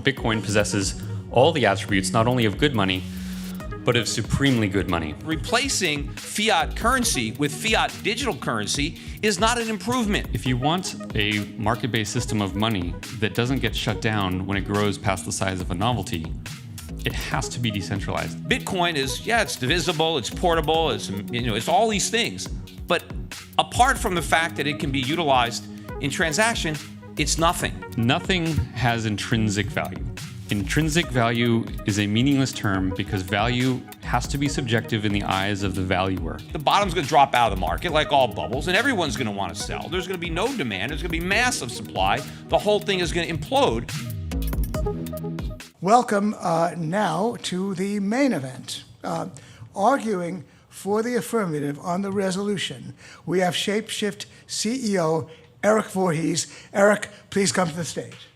Bitcoin possesses all the attributes not only of good money, but of supremely good money. Replacing fiat currency with fiat digital currency is not an improvement. If you want a market-based system of money that doesn't get shut down when it grows past the size of a novelty, it has to be decentralized. Bitcoin is, it's divisible, it's portable, it's all these things. But apart from the fact that it can be utilized in transaction, it's nothing. Nothing has intrinsic value. Intrinsic value is a meaningless term because value has to be subjective in the eyes of the valuer. The bottom's going to drop out of the market like all bubbles, and everyone's going to want to sell. There's going to be no demand. There's going to be massive supply. The whole thing is going to implode. Welcome now to the main event. Arguing for the affirmative on the resolution, we have Shapeshift CEO Erik Voorhees. Erik, please come to the stage.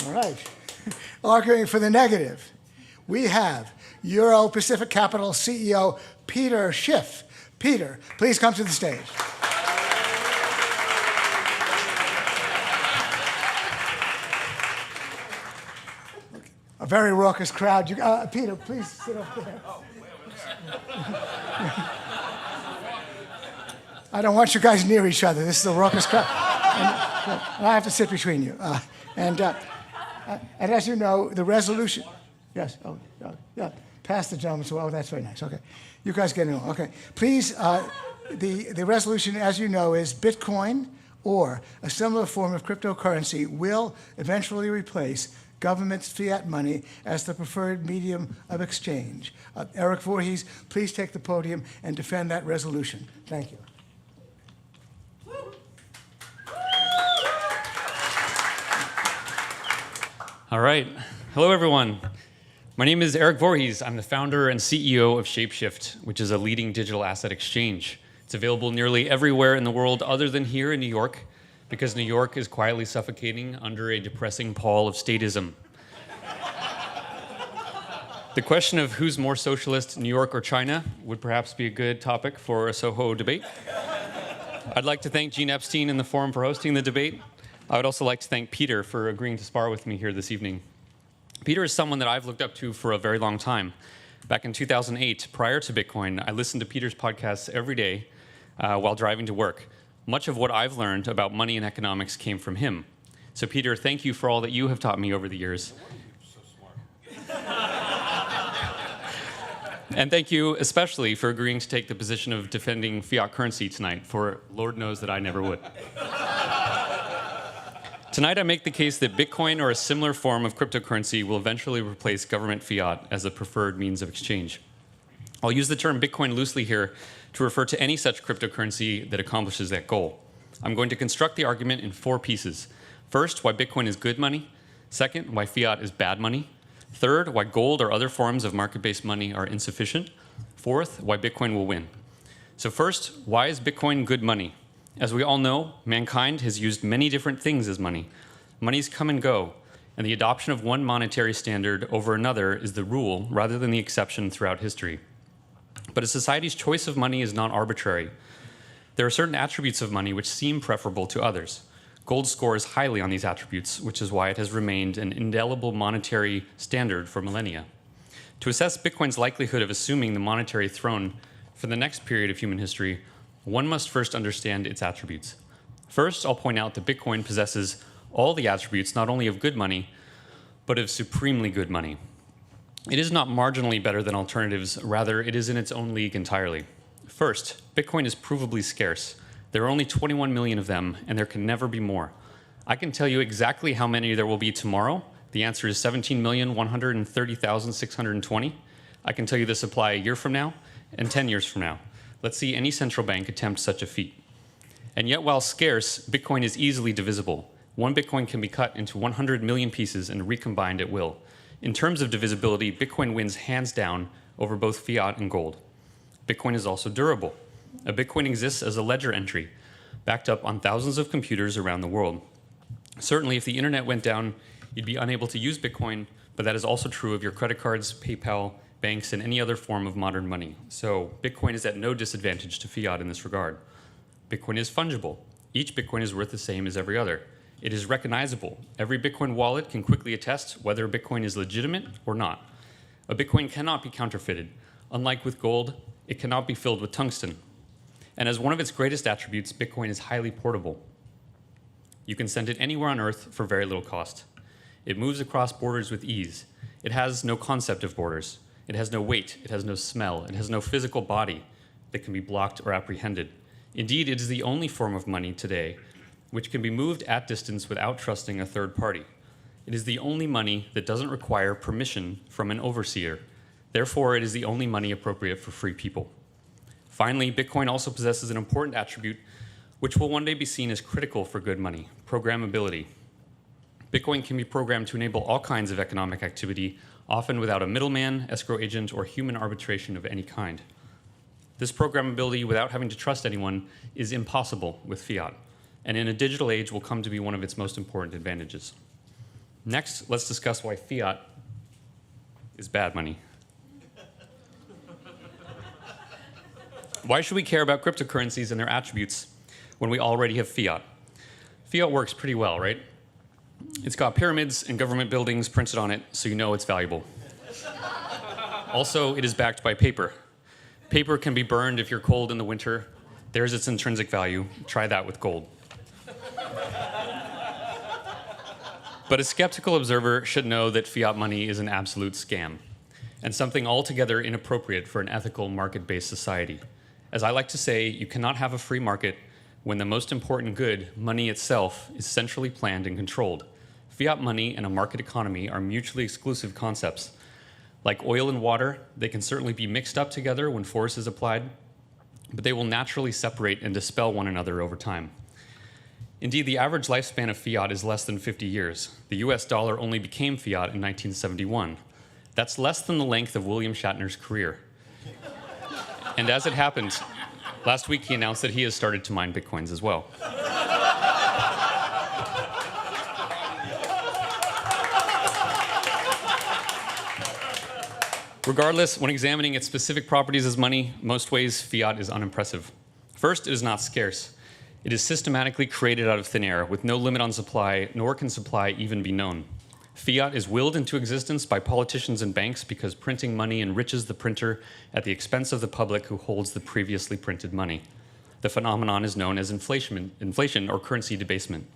All right. Arguing for the negative, we have Euro Pacific Capital CEO Peter Schiff. Peter, please come to the stage. A very raucous crowd. Peter, please sit up there. I don't want you guys near each other. This is a raucous crowd. And I have to sit between you. And as you know, the resolution... Yes, yeah. Pass the gentleman. Oh, that's very nice. Okay. You guys get it on. Okay. Please, the resolution, as you know, is Bitcoin or a similar form of cryptocurrency will eventually replace government's fiat money as the preferred medium of exchange. Erik Voorhees, please take the podium and defend that resolution. Thank you. All right. Hello, everyone. My name is Erik Voorhees. I'm the founder and CEO of Shapeshift, which is a leading digital asset exchange. It's available nearly everywhere in the world other than here in New York, because New York is quietly suffocating under a depressing pall of statism. The question of who's more socialist, New York or China, would perhaps be a good topic for a Soho debate. I'd like to thank Gene Epstein and the Forum for hosting the debate. I would also like to thank Peter for agreeing to spar with me here this evening. Peter is someone that I've looked up to for a very long time. Back in 2008, prior to Bitcoin, I listened to Peter's podcasts every day while driving to work. Much of what I've learned about money and economics came from him. So Peter, thank you for all that you have taught me over the years. You're so smart. And thank you especially for agreeing to take the position of defending fiat currency tonight, for Lord knows that I never would. Tonight, I make the case that Bitcoin or a similar form of cryptocurrency will eventually replace government fiat as the preferred means of exchange. I'll use the term Bitcoin loosely here to refer to any such cryptocurrency that accomplishes that goal. I'm going to construct the argument in 4 pieces. First, why Bitcoin is good money. Second, why fiat is bad money. Third, why gold or other forms of market-based money are insufficient. Fourth, why Bitcoin will win. So first, why is Bitcoin good money? As we all know, mankind has used many different things as money. Monies come and go, and the adoption of one monetary standard over another is the rule rather than the exception throughout history. But a society's choice of money is not arbitrary. There are certain attributes of money which seem preferable to others. Gold scores highly on these attributes, which is why it has remained an indelible monetary standard for millennia. To assess Bitcoin's likelihood of assuming the monetary throne for the next period of human history, one must first understand its attributes. First, I'll point out that Bitcoin possesses all the attributes not only of good money, but of supremely good money. It is not marginally better than alternatives, rather it is in its own league entirely. First, Bitcoin is provably scarce. There are only 21 million of them, and there can never be more. I can tell you exactly how many there will be tomorrow. The answer is 17,130,620. I can tell you the supply a year from now and 10 years from now. Let's see any central bank attempt such a feat. And yet, while scarce, Bitcoin is easily divisible. One Bitcoin can be cut into 100 million pieces and recombined at will. In terms of divisibility, Bitcoin wins hands down over both fiat and gold. Bitcoin is also durable. A Bitcoin exists as a ledger entry, backed up on thousands of computers around the world. Certainly, if the internet went down, you'd be unable to use Bitcoin, but that is also true of your credit cards, PayPal, banks, and any other form of modern money. So Bitcoin is at no disadvantage to fiat in this regard. Bitcoin is fungible. Each Bitcoin is worth the same as every other. It is recognizable. Every Bitcoin wallet can quickly attest whether Bitcoin is legitimate or not. A Bitcoin cannot be counterfeited. Unlike with gold, it cannot be filled with tungsten. And as one of its greatest attributes, Bitcoin is highly portable. You can send it anywhere on Earth for very little cost. It moves across borders with ease. It has no concept of borders. It has no weight. It has no smell. It has no physical body that can be blocked or apprehended. Indeed, it is the only form of money today which can be moved at distance without trusting a third party. It is the only money that doesn't require permission from an overseer. Therefore, it is the only money appropriate for free people. Finally, Bitcoin also possesses an important attribute which will one day be seen as critical for good money: programmability. Bitcoin can be programmed to enable all kinds of economic activity, often without a middleman, escrow agent, or human arbitration of any kind. This programmability without having to trust anyone is impossible with fiat, and in a digital age will come to be one of its most important advantages. Next, let's discuss why fiat is bad money. Why should we care about cryptocurrencies and their attributes when we already have fiat? Fiat works pretty well, right? It's got pyramids and government buildings printed on it, so you know it's valuable. Also, it is backed by paper. Paper can be burned if you're cold in the winter. There's its intrinsic value. Try that with gold. But a skeptical observer should know that fiat money is an absolute scam and something altogether inappropriate for an ethical market-based society. As I like to say, you cannot have a free market when the most important good, money itself, is centrally planned and controlled. Fiat money and a market economy are mutually exclusive concepts. Like oil and water, they can certainly be mixed up together when force is applied, but they will naturally separate and dispel one another over time. Indeed, the average lifespan of fiat is less than 50 years. The US dollar only became fiat in 1971. That's less than the length of William Shatner's career. And as it happened, last week he announced that he has started to mine Bitcoins as well. Regardless, when examining its specific properties as money, most ways fiat is unimpressive. First, it is not scarce. It is systematically created out of thin air with no limit on supply, nor can supply even be known. Fiat is willed into existence by politicians and banks because printing money enriches the printer at the expense of the public who holds the previously printed money. The phenomenon is known as inflation or currency debasement.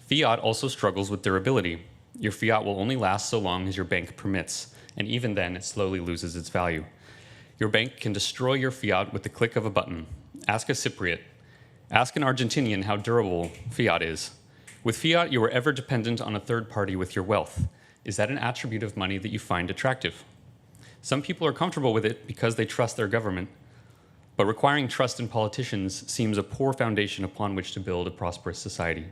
Fiat also struggles with durability. Your fiat will only last so long as your bank permits, and even then it slowly loses its value. Your bank can destroy your fiat with the click of a button. Ask a Cypriot. Ask an Argentinian how durable fiat is. With fiat, you are ever dependent on a third party with your wealth. Is that an attribute of money that you find attractive? Some people are comfortable with it because they trust their government, but requiring trust in politicians seems a poor foundation upon which to build a prosperous society.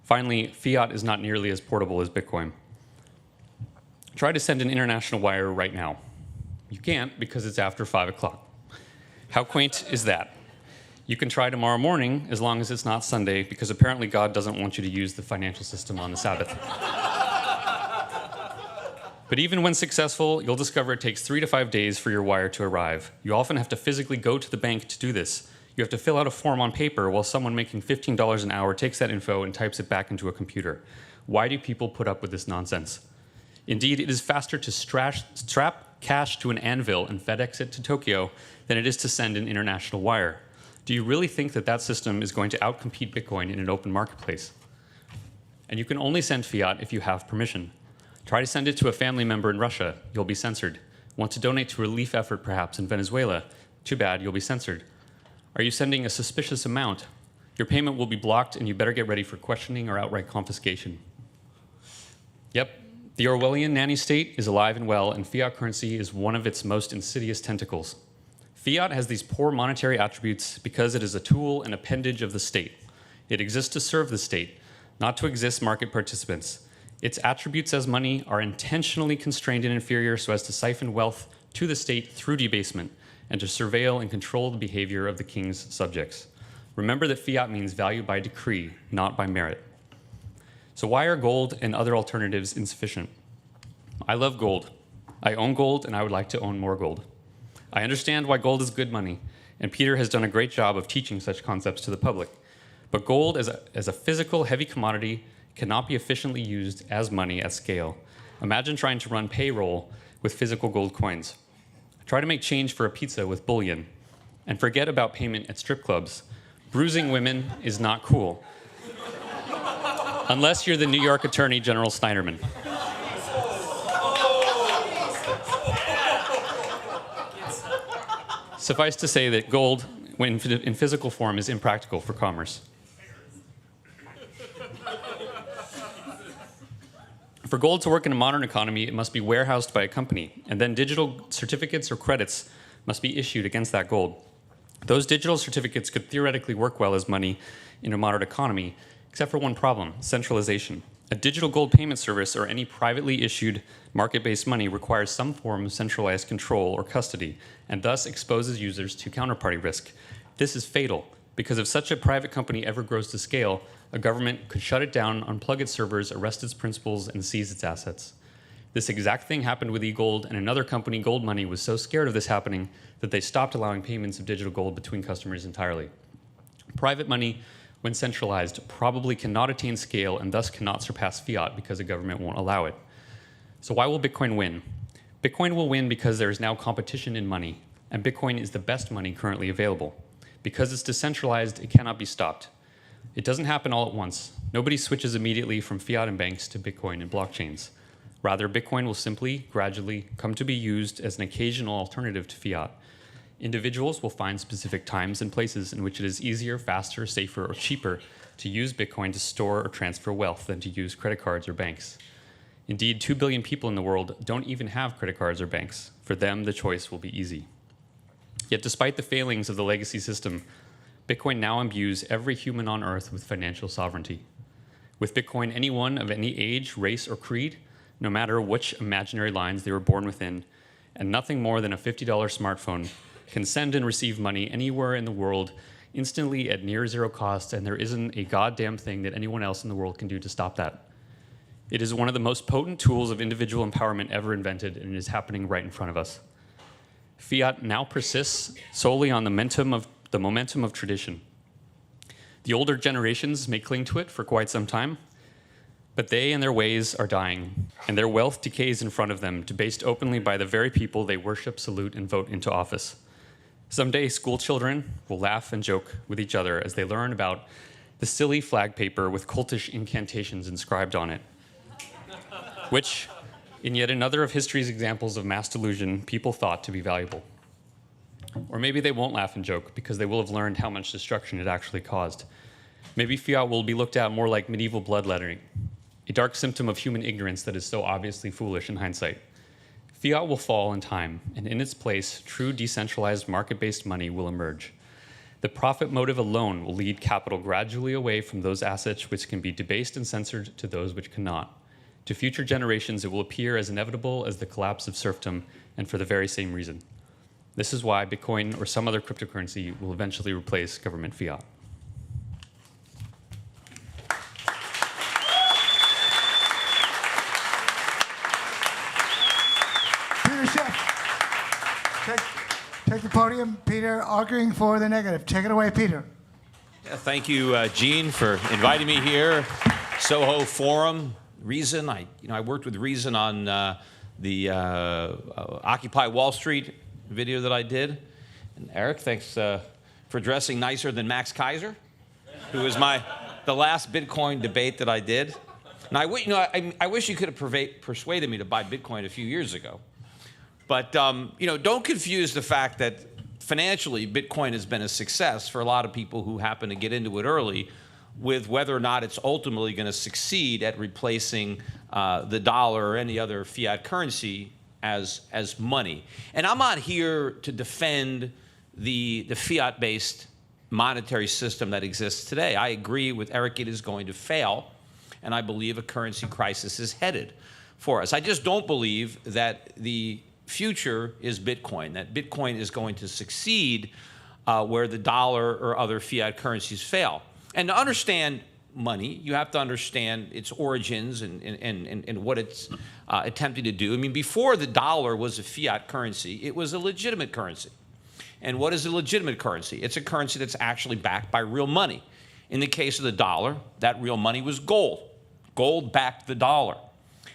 Finally, fiat is not nearly as portable as Bitcoin. Try to send an international wire right now. You can't because it's after 5 o'clock. How quaint is that? You can try tomorrow morning as long as it's not Sunday, because apparently God doesn't want you to use the financial system on the Sabbath. But even when successful, you'll discover it takes 3 to 5 days for your wire to arrive. You often have to physically go to the bank to do this. You have to fill out a form on paper while someone making $15 an hour takes that info and types it back into a computer. Why do people put up with this nonsense? Indeed, it is faster to strap cash to an anvil and FedEx it to Tokyo than it is to send an international wire. Do you really think that that system is going to outcompete Bitcoin in an open marketplace? And you can only send fiat if you have permission. Try to send it to a family member in Russia. You'll be censored. Want to donate to a relief effort perhaps in Venezuela? Too bad, you'll be censored. Are you sending a suspicious amount? Your payment will be blocked and you better get ready for questioning or outright confiscation. Yep, the Orwellian nanny state is alive and well, and fiat currency is one of its most insidious tentacles. Fiat has these poor monetary attributes because it is a tool and appendage of the state. It exists to serve the state, not to exist market participants. Its attributes as money are intentionally constrained and inferior so as to siphon wealth to the state through debasement and to surveil and control the behavior of the king's subjects. Remember that fiat means value by decree, not by merit. So why are gold and other alternatives insufficient? I love gold. I own gold, and I would like to own more gold. I understand why gold is good money, and Peter has done a great job of teaching such concepts to the public. But gold as a physical, heavy commodity cannot be efficiently used as money at scale. Imagine trying to run payroll with physical gold coins. Try to make change for a pizza with bullion. And forget about payment at strip clubs. Bruising women is not cool. Unless you're the New York Attorney General Snyderman. Suffice to say that gold, when in physical form, is impractical for commerce. For gold to work in a modern economy, it must be warehoused by a company, and then digital certificates or credits must be issued against that gold. Those digital certificates could theoretically work well as money in a modern economy, except for one problem: centralization. A digital gold payment service or any privately issued market-based money requires some form of centralized control or custody, and thus exposes users to counterparty risk. This is fatal, because if such a private company ever grows to scale, a government could shut it down, unplug its servers, arrest its principals, and seize its assets. This exact thing happened with eGold, and another company, Gold Money, was so scared of this happening that they stopped allowing payments of digital gold between customers entirely. Private money, when centralized, probably cannot attain scale and thus cannot surpass fiat because the government won't allow it. So why will Bitcoin win? Bitcoin will win because there is now competition in money, and Bitcoin is the best money currently available. Because it's decentralized, it cannot be stopped. It doesn't happen all at once. Nobody switches immediately from fiat and banks to Bitcoin and blockchains. Rather, Bitcoin will simply, gradually, come to be used as an occasional alternative to fiat. Individuals will find specific times and places in which it is easier, faster, safer, or cheaper to use Bitcoin to store or transfer wealth than to use credit cards or banks. Indeed, 2 billion people in the world don't even have credit cards or banks. For them, the choice will be easy. Yet despite the failings of the legacy system, Bitcoin now imbues every human on Earth with financial sovereignty. With Bitcoin, anyone of any age, race, or creed, no matter which imaginary lines they were born within, and nothing more than a $50 smartphone, can send and receive money anywhere in the world instantly at near zero cost, and there isn't a goddamn thing that anyone else in the world can do to stop that. It is one of the most potent tools of individual empowerment ever invented, and it is happening right in front of us. Fiat now persists solely on the momentum of tradition. The older generations may cling to it for quite some time, but they and their ways are dying, and their wealth decays in front of them, debased openly by the very people they worship, salute, and vote into office. Someday, school children will laugh and joke with each other as they learn about the silly flag paper with cultish incantations inscribed on it, which, in yet another of history's examples of mass delusion, people thought to be valuable. Or maybe they won't laugh and joke because they will have learned how much destruction it actually caused. Maybe fiat will be looked at more like medieval bloodletting, a dark symptom of human ignorance that is so obviously foolish in hindsight. Fiat will fall in time, and in its place, true decentralized market-based money will emerge. The profit motive alone will lead capital gradually away from those assets which can be debased and censored to those which cannot. To future generations, it will appear as inevitable as the collapse of serfdom, and for the very same reason. This is why Bitcoin or some other cryptocurrency will eventually replace government fiat. Peter Schiff, take the podium. Peter, arguing for the negative. Take it away, Peter. Yeah, thank you, Gene, for inviting me here. Soho Forum, Reason. I worked with Reason on the Occupy Wall Street video that I did. And Eric, thanks for dressing nicer than Max Kaiser, who was the last Bitcoin debate that I did. And I wish you could have persuaded me to buy Bitcoin a few years ago. But don't confuse the fact that financially Bitcoin has been a success for a lot of people who happen to get into it early, with whether or not it's ultimately going to succeed at replacing the dollar or any other fiat currency as money. And I'm not here to defend the fiat-based monetary system that exists today. I agree with Eric, it is going to fail, and I believe a currency crisis is headed for us. I just don't believe that the future is Bitcoin, that Bitcoin is going to succeed where the dollar or other fiat currencies fail. And to understand money, you have to understand its origins and what it's attempting to do. I mean, before the dollar was a fiat currency, it was a legitimate currency. And what is a legitimate currency? It's a currency that's actually backed by real money. In the case of the dollar, that real money was gold. Gold backed the dollar.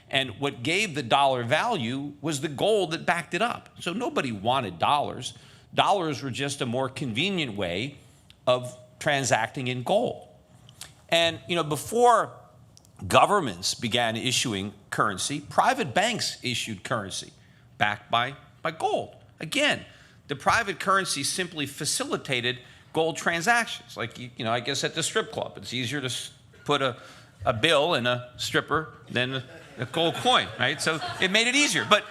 And what gave the dollar value was the gold that backed it up. So nobody wanted dollars. Dollars were just a more convenient way of transacting in gold. And before governments began issuing currency, private banks issued currency backed by gold. Again, the private currency simply facilitated gold transactions. Like, I guess at the strip club, it's easier to put a bill in a stripper than a gold coin, right? So it made it easier. But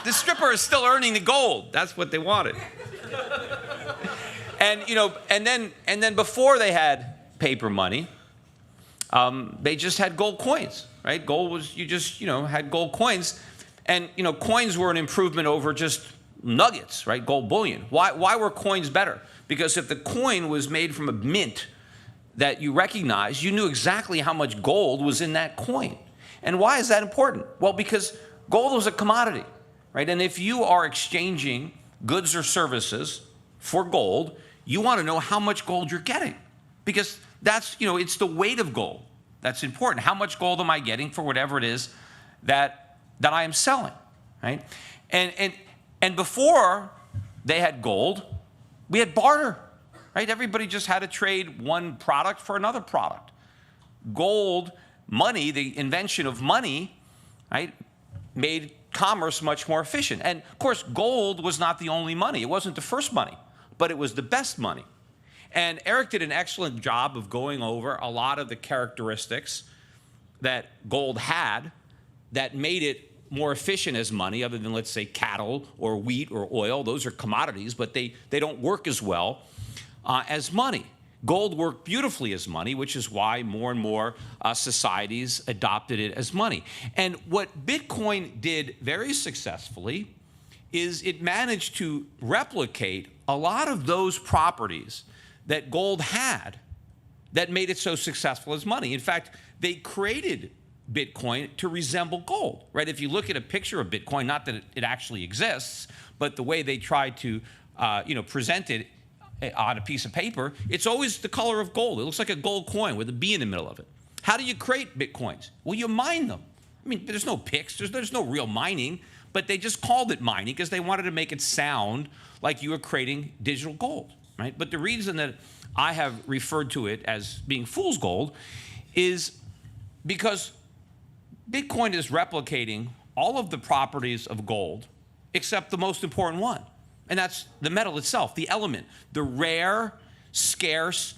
the stripper is still earning the gold. That's what they wanted. And then before they had paper money, they just had gold coins, right? Gold was, you just, had gold coins. And, coins were an improvement over just nuggets, right? Gold bullion. Why were coins better? Because if the coin was made from a mint that you recognized, you knew exactly how much gold was in that coin. And why is that important? Well, because gold was a commodity, right? And if you are exchanging goods or services for gold, you want to know how much gold you're getting, because that's, it's the weight of gold that's important. How much gold am I getting for whatever it is that I am selling, right? And before they had gold, we had barter, right? Everybody just had to trade one product for another product. Gold, money, the invention of money, right, made commerce much more efficient. And of course, gold was not the only money. It wasn't the first money, but it was the best money. And Erik did an excellent job of going over a lot of the characteristics that gold had that made it more efficient as money, other than, let's say, cattle or wheat or oil. Those are commodities, but they don't work as well as money. Gold worked beautifully as money, which is why more and more societies adopted it as money. And what Bitcoin did very successfully is it managed to replicate a lot of those properties that gold had that made it so successful as money. In fact, they created Bitcoin to resemble gold, right? If you look at a picture of Bitcoin, not that it actually exists, but the way they tried to present it on a piece of paper, it's always the color of gold. It looks like a gold coin with a B in the middle of it. How do you create Bitcoins? Well, you mine them. I mean, there's no picks, there's no real mining, but they just called it mining because they wanted to make it sound like you were creating digital gold, right? But the reason that I have referred to it as being fool's gold is because Bitcoin is replicating all of the properties of gold except the most important one. And that's the metal itself, the element, the rare, scarce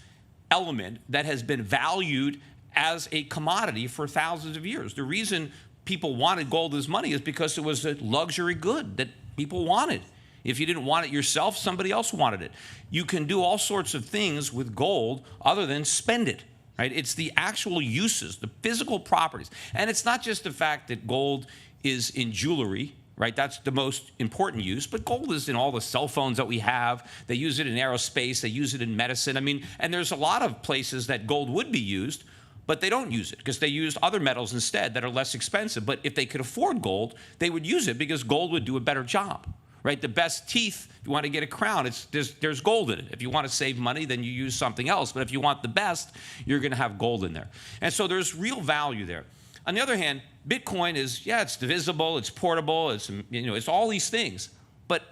element that has been valued as a commodity for thousands of years. The reason people wanted gold as money is because it was a luxury good that people wanted. If you didn't want it yourself, somebody else wanted it. You can do all sorts of things with gold other than spend it, right? It's the actual uses, the physical properties. And it's not just the fact that gold is in jewelry, right? That's the most important use, but gold is in all the cell phones that we have. They use it in aerospace, they use it in medicine. I mean, and there's a lot of places that gold would be used, but they don't use it because they use other metals instead that are less expensive. But if they could afford gold, they would use it because gold would do a better job, right? The best teeth, if you want to get a crown, there's gold in it. If you want to save money, then you use something else. But if you want the best, you're going to have gold in there. And so there's real value there. On the other hand, Bitcoin is, yeah, it's divisible, it's portable, it's all these things. But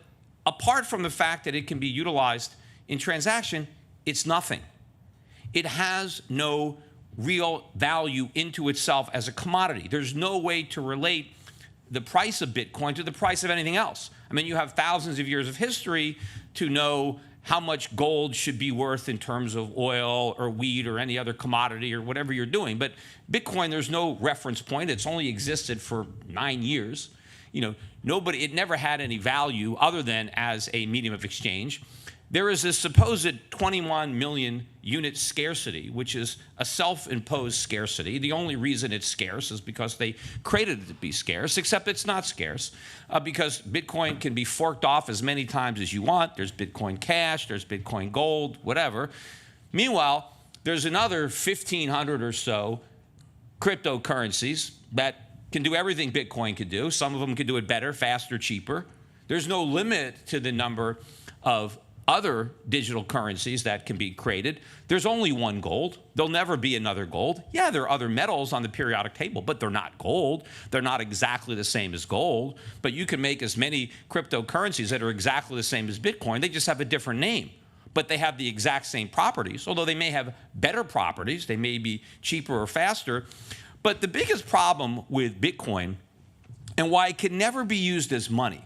apart from the fact that it can be utilized in transaction, it's nothing. It has no real value into itself as a commodity. There's no way to relate the price of Bitcoin to the price of anything else. I mean, you have thousands of years of history to know how much gold should be worth in terms of oil or wheat or any other commodity or whatever you're doing. But Bitcoin, there's no reference point. It's only existed for 9 years. It never had any value other than as a medium of exchange. There is a supposed 21 million unit scarcity, which is a self-imposed scarcity. The only reason it's scarce is because they created it to be scarce, except it's not scarce because Bitcoin can be forked off as many times as you want. There's Bitcoin Cash, there's Bitcoin Gold, whatever. Meanwhile, there's another 1,500 or so cryptocurrencies that can do everything Bitcoin can do. Some of them can do it better, faster, cheaper. There's no limit to the number of other digital currencies that can be created. There's only one gold. There'll never be another gold. Yeah, there are other metals on the periodic table, but they're not gold. They're not exactly the same as gold. But you can make as many cryptocurrencies that are exactly the same as Bitcoin. They just have a different name, but they have the exact same properties, although they may have better properties. They may be cheaper or faster. But the biggest problem with Bitcoin and why it can never be used as money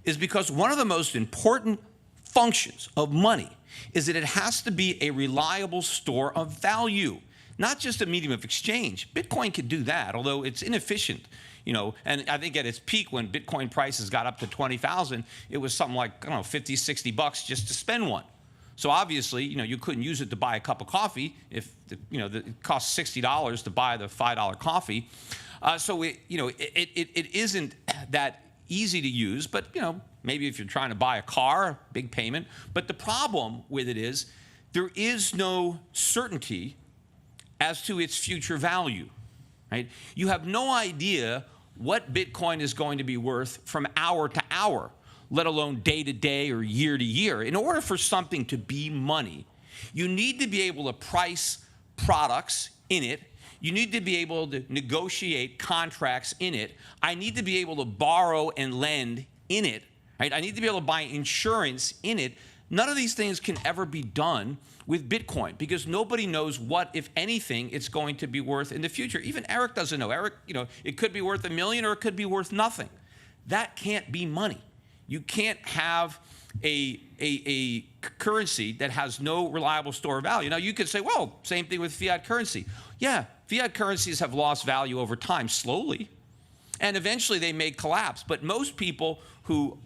is because one of the most important functions of money is that it has to be a reliable store of value, not just a medium of exchange. Bitcoin can do that, although it's inefficient. And I think at its peak when Bitcoin prices got up to 20,000, it was something like, I don't know, 50, 60 bucks just to spend one. So obviously, you couldn't use it to buy a cup of coffee if, it costs $60 to buy the $5 coffee. So it isn't that easy to use, but, maybe if you're trying to buy a car, big payment. But the problem with it is there is no certainty as to its future value, right? You have no idea what Bitcoin is going to be worth from hour to hour, let alone day to day or year to year. In order for something to be money, you need to be able to price products in it. You need to be able to negotiate contracts in it. I need to be able to borrow and lend in it, right? I need to be able to buy insurance in it. None of these things can ever be done with Bitcoin because nobody knows what, if anything, it's going to be worth in the future. Even Erik doesn't know. Erik, it could be worth $1 million or it could be worth nothing. That can't be money. You can't have a currency that has no reliable store of value. Now, you could say, well, same thing with fiat currency. Yeah, fiat currencies have lost value over time, slowly, and eventually they may collapse. But most people who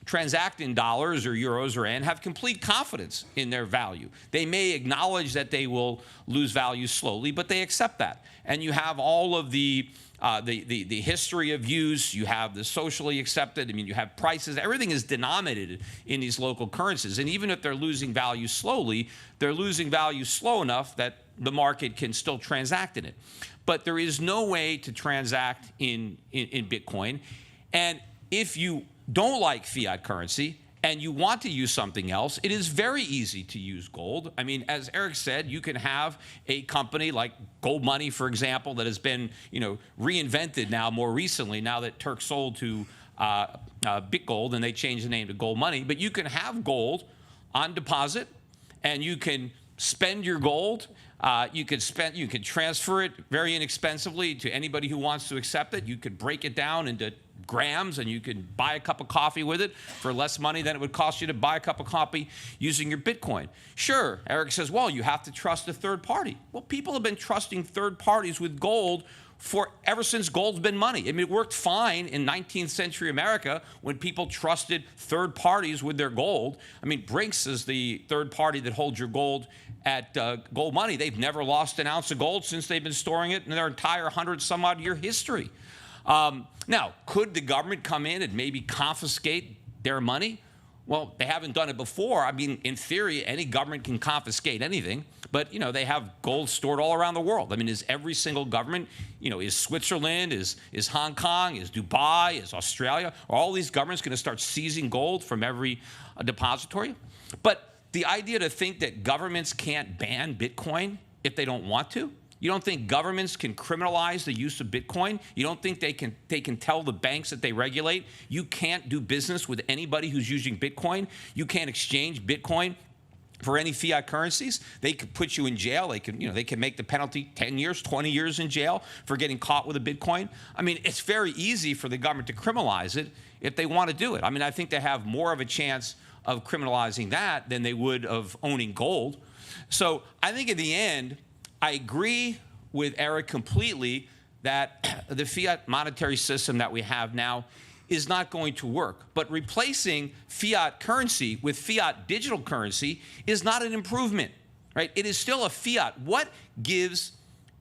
transact in dollars or euros or yen have complete confidence in their value. They may acknowledge that they will lose value slowly, but they accept that. And you have all of the history of use, you have the socially accepted, you have prices, everything is denominated in these local currencies. And even if they're losing value slowly, they're losing value slow enough that the market can still transact in it. But there is no way to transact in Bitcoin. And if you don't like fiat currency and you want to use something else, it is very easy to use gold. As Erik said, you can have a company like Gold Money, for example, that has been, reinvented now more recently, now that Turk sold to BitGold and they changed the name to Gold Money. But you can have gold on deposit and you can spend your gold. You could transfer it very inexpensively to anybody who wants to accept it. You could break it down into grams and you can buy a cup of coffee with it for less money than it would cost you to buy a cup of coffee using your Bitcoin. Sure, Erik says, well, you have to trust a third party. Well, people have been trusting third parties with gold ever since gold's been money. It worked fine in 19th century America when people trusted third parties with their gold. Brinks is the third party that holds your gold at Gold Money. They've never lost an ounce of gold since they've been storing it in their entire 100-some-odd-year history. Now, could the government come in and maybe confiscate their money? Well, they haven't done it before. In theory, any government can confiscate anything, but, they have gold stored all around the world. Is every single government, is Switzerland, is Hong Kong, is Dubai, is Australia, are all these governments going to start seizing gold from every depository? But the idea to think that governments can't ban Bitcoin if they don't want to, you don't think governments can criminalize the use of Bitcoin? You don't think they can tell the banks that they regulate, you can't do business with anybody who's using Bitcoin? You can't exchange Bitcoin for any fiat currencies? They could put you in jail. They can make the penalty 10 years, 20 years in jail for getting caught with a Bitcoin. It's very easy for the government to criminalize it if they want to do it. I think they have more of a chance of criminalizing that than they would of owning gold. So I think in the end, I agree with Erik completely that the fiat monetary system that we have now is not going to work. But replacing fiat currency with fiat digital currency is not an improvement, right? It is still a fiat. What gives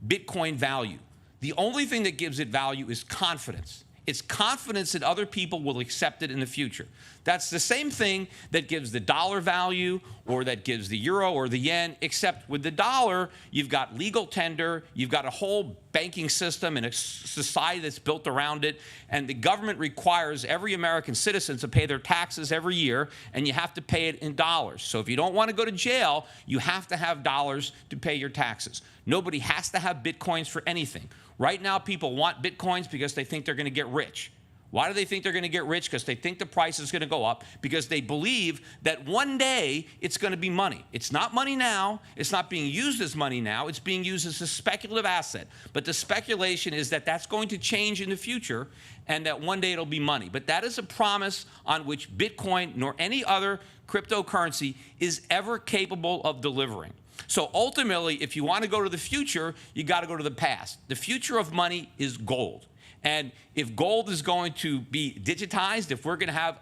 Bitcoin value? The only thing that gives it value is confidence. It's confidence that other people will accept it in the future. That's the same thing that gives the dollar value or that gives the euro or the yen, except with the dollar, you've got legal tender, you've got a whole banking system and a society that's built around it, and the government requires every American citizen to pay their taxes every year, and you have to pay it in dollars. So if you don't want to go to jail, you have to have dollars to pay your taxes. Nobody has to have Bitcoins for anything. Right now, people want Bitcoins because they think they're going to get rich. Why do they think they're going to get rich? Because they think the price is going to go up, because they believe that one day it's going to be money. It's not money now. It's not being used as money now. It's being used as a speculative asset. But the speculation is that that's going to change in the future and that one day it'll be money. But that is a promise on which Bitcoin nor any other cryptocurrency is ever capable of delivering. So ultimately, if you want to go to the future, you got to go to the past. The future of money is gold. And if gold is going to be digitized, if we're going to have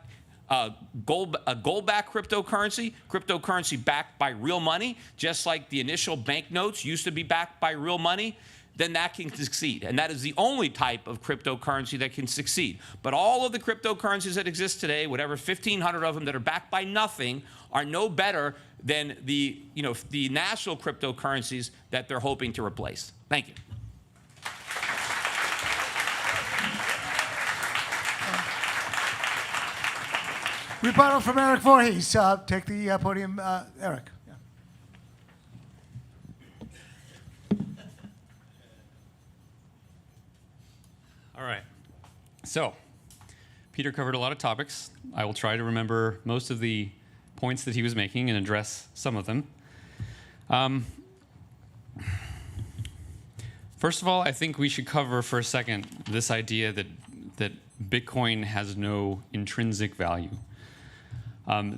a gold-backed cryptocurrency backed by real money, just like the initial banknotes used to be backed by real money, then that can succeed. And that is the only type of cryptocurrency that can succeed. But all of the cryptocurrencies that exist today, whatever 1,500 of them that are backed by nothing, are no better than the national cryptocurrencies that they're hoping to replace. Thank you. Rebuttal from Erik Voorhees. Take the podium, Erik. Yeah. All right. So, Peter covered a lot of topics. I will try to remember most of the points that he was making and address some of them. First of all, I think we should cover for a second this idea that Bitcoin has no intrinsic value.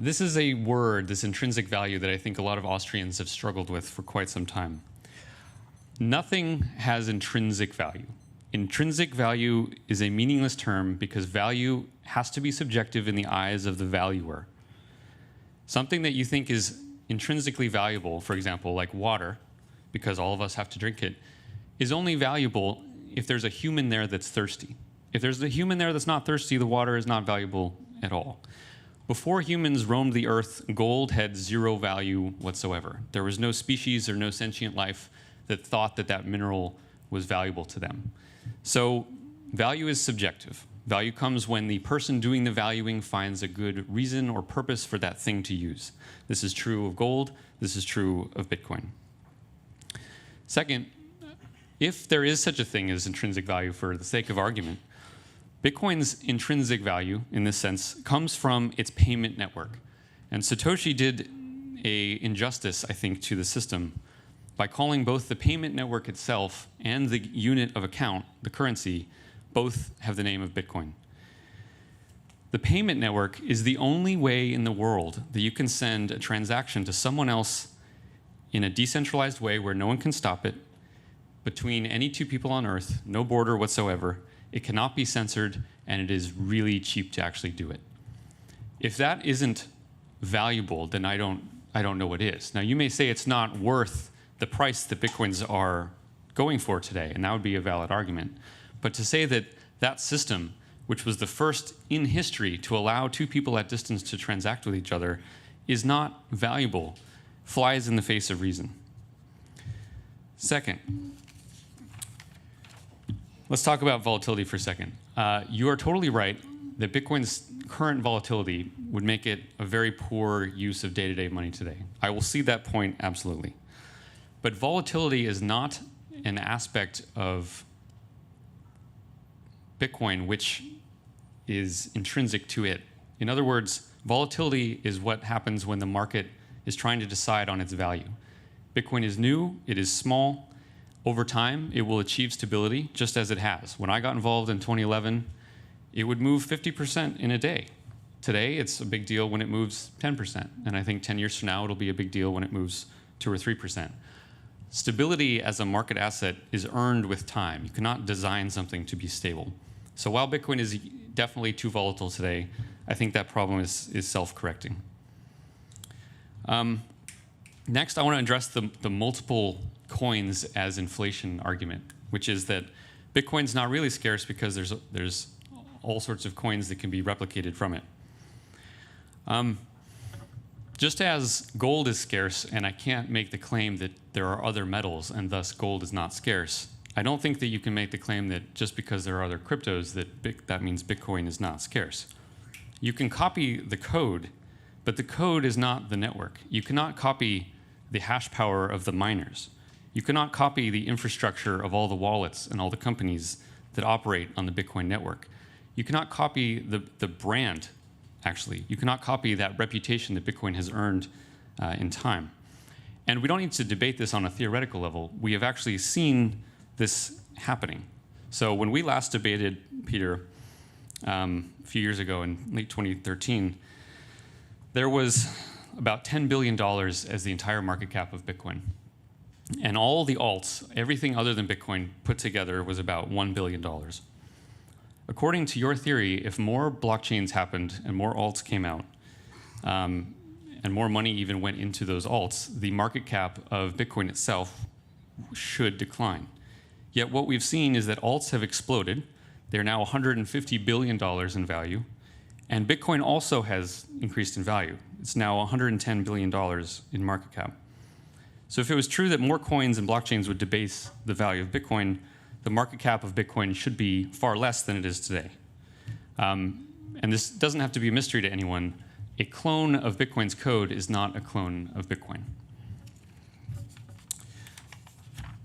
This is a word, this intrinsic value, that I think a lot of Austrians have struggled with for quite some time. Nothing has intrinsic value. Intrinsic value is a meaningless term because value has to be subjective in the eyes of the valuer. Something that you think is intrinsically valuable, for example, like water, because all of us have to drink it, is only valuable if there's a human there that's thirsty. If there's a human there that's not thirsty, the water is not valuable at all. Before humans roamed the earth, gold had zero value whatsoever. There was no species or no sentient life that thought that that mineral was valuable to them. So value is subjective. Value comes when the person doing the valuing finds a good reason or purpose for that thing to use. This is true of gold. This is true of Bitcoin. Second, if there is such a thing as intrinsic value for the sake of argument, Bitcoin's intrinsic value, in this sense, comes from its payment network. And Satoshi did an injustice, I think, to the system by calling both the payment network itself and the unit of account, the currency, both have the name of Bitcoin. The payment network is the only way in the world that you can send a transaction to someone else in a decentralized way where no one can stop it, between any two people on Earth, no border whatsoever. It cannot be censored, and it is really cheap to actually do it. If that isn't valuable, then I don't know what is. Now, you may say it's not worth the price that Bitcoins are going for today, and that would be a valid argument. But to say that that system, which was the first in history to allow two people at distance to transact with each other, is not valuable, flies in the face of reason. Second, let's talk about volatility for a second. You are totally right that Bitcoin's current volatility would make it a very poor use of day-to-day money today. I will see that point absolutely. But volatility is not an aspect of Bitcoin which is intrinsic to it. In other words, volatility is what happens when the market is trying to decide on its value. Bitcoin is new, it is small. Over time, it will achieve stability, just as it has. When I got involved in 2011, it would move 50% in a day. Today, it's a big deal when it moves 10%. And I think 10 years from now, it'll be a big deal when it moves 2 or 3%. Stability as a market asset is earned with time. You cannot design something to be stable. So while Bitcoin is definitely too volatile today, I think that problem is self-correcting. Next, I want to address the multiple coins as inflation argument, which is that Bitcoin's not really scarce because there's all sorts of coins that can be replicated from it. Just as gold is scarce, and I can't make the claim that there are other metals and thus gold is not scarce, I don't think that you can make the claim that just because there are other cryptos that means Bitcoin is not scarce. You can copy the code, but the code is not the network. You cannot copy the hash power of the miners. You cannot copy the infrastructure of all the wallets and all the companies that operate on the Bitcoin network. You cannot copy the brand, actually. You cannot copy that reputation that Bitcoin has earned in time. And we don't need to debate this on a theoretical level. We have actually seen this happening. So when we last debated, Peter, a few years ago in late 2013, there was about $10 billion as the entire market cap of Bitcoin. And all the alts, everything other than Bitcoin put together, was about $1 billion. According to your theory, if more blockchains happened and more alts came out, and more money even went into those alts, the market cap of Bitcoin itself should decline. Yet what we've seen is that alts have exploded. They're now $150 billion in value. And Bitcoin also has increased in value. It's now $110 billion in market cap. So if it was true that more coins and blockchains would debase the value of Bitcoin, the market cap of Bitcoin should be far less than it is today. And this doesn't have to be a mystery to anyone. A clone of Bitcoin's code is not a clone of Bitcoin.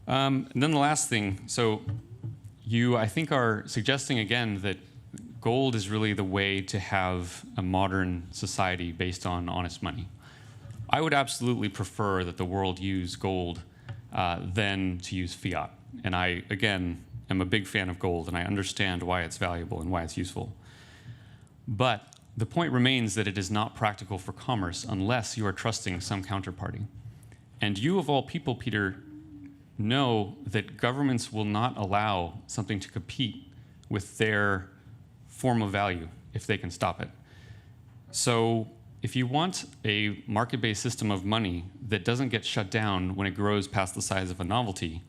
And then the last thing, so you, I think, are suggesting again that gold is really the way to have a modern society based on honest money. I would absolutely prefer that the world use gold than to use fiat. And I, again, am a big fan of gold, and I understand why it's valuable and why it's useful. But the point remains that it is not practical for commerce unless you are trusting some counterparty. And you, of all people, Peter, know that governments will not allow something to compete with their form of value if they can stop it. So if you want a market-based system of money that doesn't get shut down when it grows past the size of a novelty,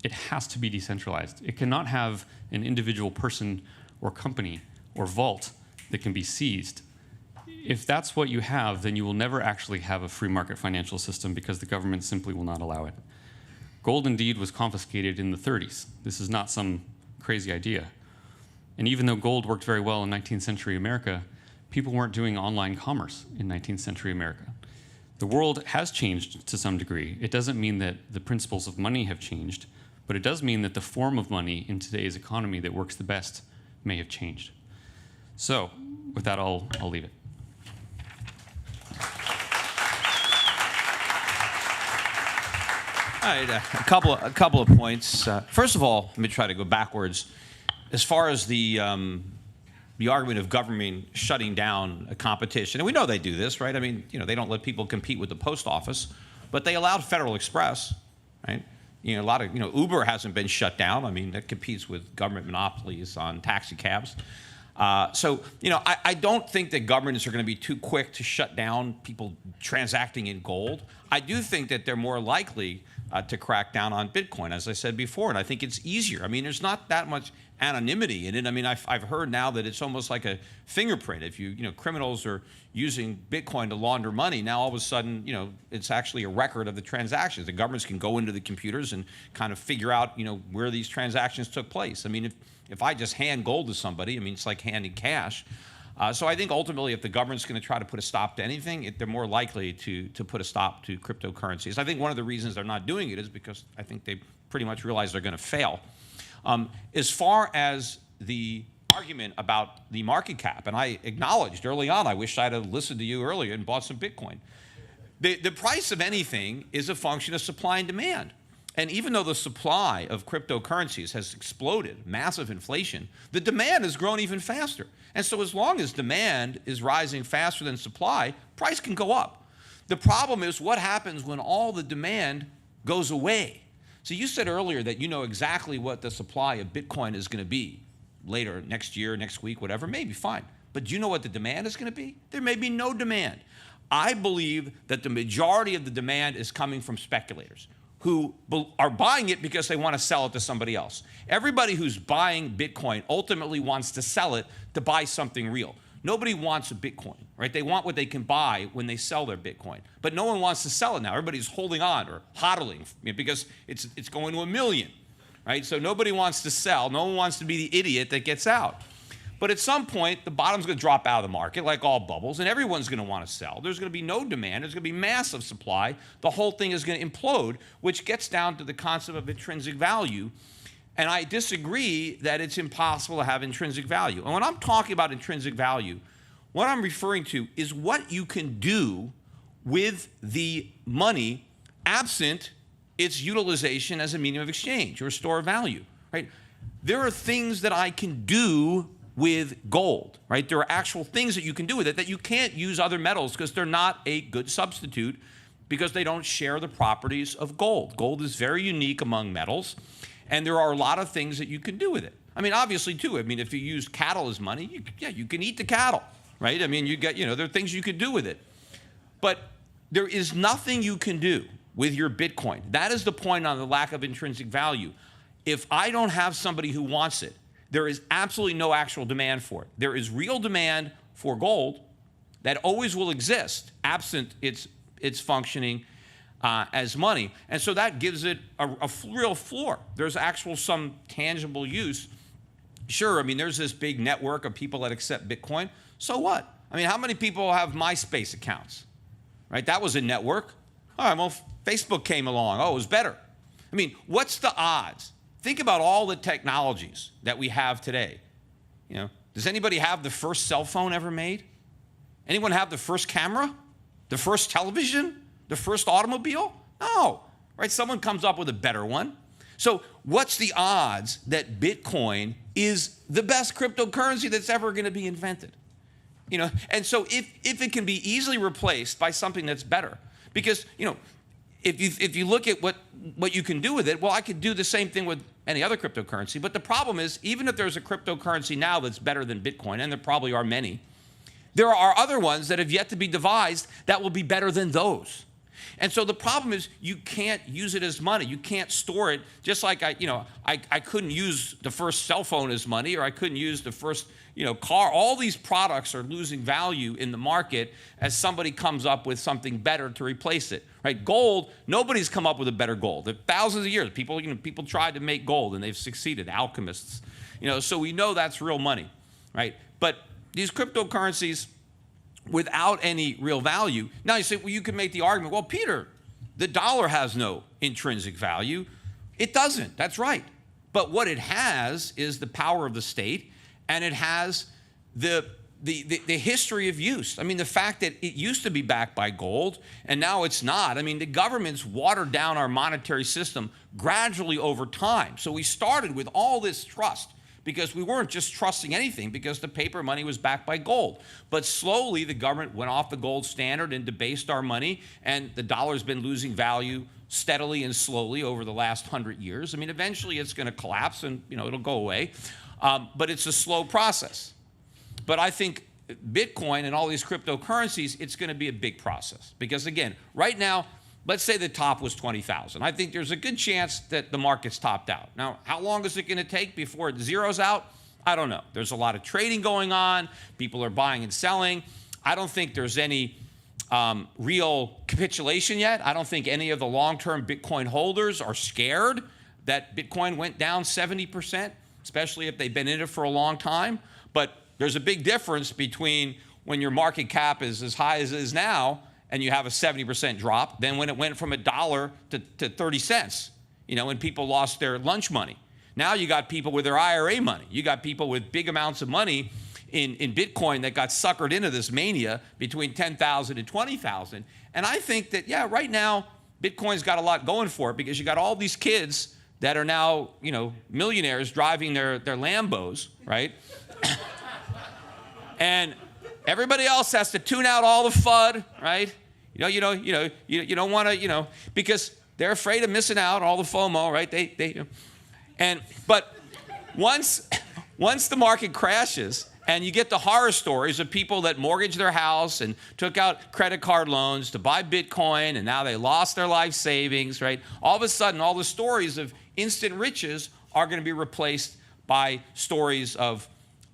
it has to be decentralized. It cannot have an individual person or company or vault that can be seized. If that's what you have, then you will never actually have a free market financial system because the government simply will not allow it. Gold indeed was confiscated in the 30s. This is not some crazy idea. And even though gold worked very well in 19th century America, people weren't doing online commerce in 19th century America. The world has changed to some degree. It doesn't mean that the principles of money have changed, but it does mean that the form of money in today's economy that works the best may have changed. So with that, I'll leave it. All right, a couple of points. First of all, let me try to go backwards. As far as the argument of government shutting down a competition, and we know they do this, right? I mean, they don't let people compete with the post office, but they allowed Federal Express, right? A lot of, Uber hasn't been shut down. I mean, that competes with government monopolies on taxi cabs. So, I don't think that governments are going to be too quick to shut down people transacting in gold. I do think that they're more likely to crack down on Bitcoin, as I said before, and I think it's easier. I mean, there's not that much anonymity in it. I mean, I've heard now that it's almost like a fingerprint. If criminals are using Bitcoin to launder money, now all of a sudden, it's actually a record of the transactions. The governments can go into the computers and kind of figure out, where these transactions took place. I mean, if I just hand gold to somebody, I mean, it's like handing cash. So I think ultimately, if the government's going to try to put a stop to anything, they're more likely to put a stop to cryptocurrencies. I think one of the reasons they're not doing it is because I think they pretty much realize they're going to fail. As far as the argument about the market cap, and I acknowledged early on, I wish I'd have listened to you earlier and bought some Bitcoin. The price of anything is a function of supply and demand. And even though the supply of cryptocurrencies has exploded, massive inflation, the demand has grown even faster. And so as long as demand is rising faster than supply, price can go up. The problem is what happens when all the demand goes away. So you said earlier that you know exactly what the supply of Bitcoin is going to be later, next year, next week, whatever, maybe fine. But do you know what the demand is going to be? There may be no demand. I believe that the majority of the demand is coming from speculators who are buying it because they want to sell it to somebody else. Everybody who's buying Bitcoin ultimately wants to sell it to buy something real. Nobody wants a Bitcoin, right? They want what they can buy when they sell their Bitcoin. But no one wants to sell it now. Everybody's holding on or hodling because it's going to 1 million, right? So nobody wants to sell. No one wants to be the idiot that gets out. But at some point, the bottom's going to drop out of the market, like all bubbles, and everyone's going to want to sell. There's going to be no demand. There's going to be massive supply. The whole thing is going to implode, which gets down to the concept of intrinsic value. And I disagree that it's impossible to have intrinsic value. And when I'm talking about intrinsic value, what I'm referring to is what you can do with the money absent its utilization as a medium of exchange or store of value, right? There are things that I can do with gold, right? There are actual things that you can do with it that you can't use other metals because they're not a good substitute because they don't share the properties of gold. Gold is very unique among metals, and there are a lot of things that you can do with it. I mean, obviously, too, I mean, if you use cattle as money, you can eat the cattle, right? I mean, there are things you could do with it. But there is nothing you can do with your Bitcoin. That is the point on the lack of intrinsic value. If I don't have somebody who wants it, there is absolutely no actual demand for it. There is real demand for gold that always will exist absent its functioning as money. And so that gives it a real floor. There's some tangible use. Sure, I mean, there's this big network of people that accept Bitcoin. So what? I mean, how many people have MySpace accounts? Right? That was a network. All right, well, Facebook came along. Oh, it was better. I mean, what's the odds? Think about all the technologies that we have today. Does anybody have the first cell phone ever made? Anyone have the first camera? The first television? The first automobile? No, right? Someone comes up with a better one. So what's the odds that Bitcoin is the best cryptocurrency that's ever going to be invented? And so if it can be easily replaced by something that's better, because, if you look at what you can do with it, well, I could do the same thing with any other cryptocurrency. But the problem is, even if there's a cryptocurrency now that's better than Bitcoin, and there probably are many, there are other ones that have yet to be devised that will be better than those. And so the problem is you can't use it as money. You can't store it. Just like I couldn't use the first cell phone as money, or I couldn't use the first car. All these products are losing value in the market as somebody comes up with something better to replace it. Right? Gold, nobody's come up with a better gold. Thousands of years, people tried to make gold and they've succeeded. Alchemists, so we know that's real money, right? But these cryptocurrencies, without any real value. Now you say, well, you can make the argument, well, Peter, the dollar has no intrinsic value. It doesn't, that's right. But what it has is the power of the state, and it has the history of use. I mean, the fact that it used to be backed by gold, and now it's not. I mean, the government's watered down our monetary system gradually over time. So we started with all this trust, because we weren't just trusting anything because the paper money was backed by gold. But slowly, the government went off the gold standard and debased our money, and the dollar's been losing value steadily and slowly over the last 100 years. I mean, eventually it's going to collapse and it'll go away, but it's a slow process. But I think Bitcoin and all these cryptocurrencies, it's going to be a big process because, again, right now, let's say the top was 20,000. I think there's a good chance that the market's topped out. Now, how long is it going to take before it zeroes out? I don't know. There's a lot of trading going on. People are buying and selling. I don't think there's any real capitulation yet. I don't think any of the long-term Bitcoin holders are scared that Bitcoin went down 70%, especially if they've been in it for a long time. But there's a big difference between when your market cap is as high as it is now and you have a 70% drop, then when it went from $1 to 30 cents, when people lost their lunch money. Now you got people with their IRA money. You got people with big amounts of money in Bitcoin that got suckered into this mania between 10,000 and 20,000. And I think that, right now, Bitcoin's got a lot going for it because you got all these kids that are now, millionaires driving their Lambos, right? And everybody else has to tune out all the FUD, right? You don't want to, because they're afraid of missing out, all the FOMO, right? But once the market crashes, And you get the horror stories of people that mortgaged their house and took out credit card loans to buy Bitcoin, and now they lost their life savings, right? All of a sudden, all the stories of instant riches are going to be replaced by stories of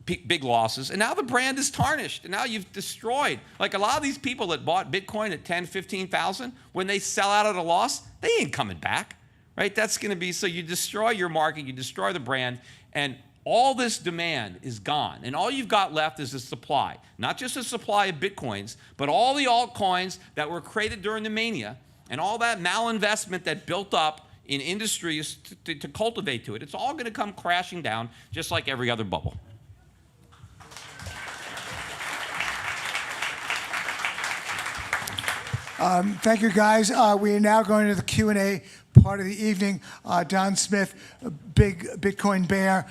big losses. And now the brand is tarnished. And now you've destroyed. Like a lot of these people that bought Bitcoin at 10, 15,000, when they sell out at a loss, they ain't coming back, right? That's going to be, so you destroy your market, you destroy the brand, and all this demand is gone. And all you've got left is a supply. Not just a supply of Bitcoins, but all the altcoins that were created during the mania and all that malinvestment that built up in industries to cultivate to it. It's all going to come crashing down just like every other bubble. Thank you, guys. We are now going to the Q&A part of the evening. Don Smith, a big Bitcoin bear.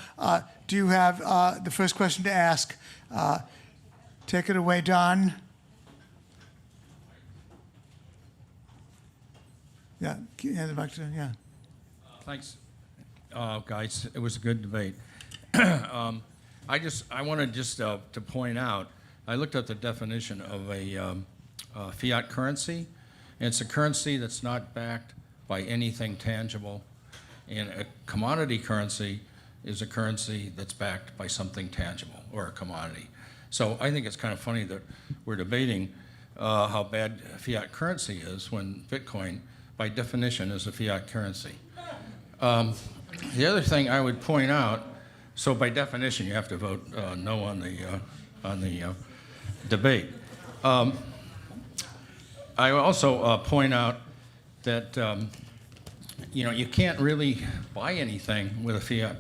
Do you have the first question to ask? Take it away, Don. Yeah, hand it back to, yeah. Thanks, guys. It was a good debate. I wanted just to point out, I looked at the definition of a fiat currency, and it's a currency that's not backed by anything tangible, and a commodity currency is a currency that's backed by something tangible or a commodity. So I think it's kind of funny that we're debating how bad fiat currency is when Bitcoin, by definition, is a fiat currency. The other thing I would point out, so by definition you have to vote no on the debate. I also point out that you can't really buy anything with a fiat,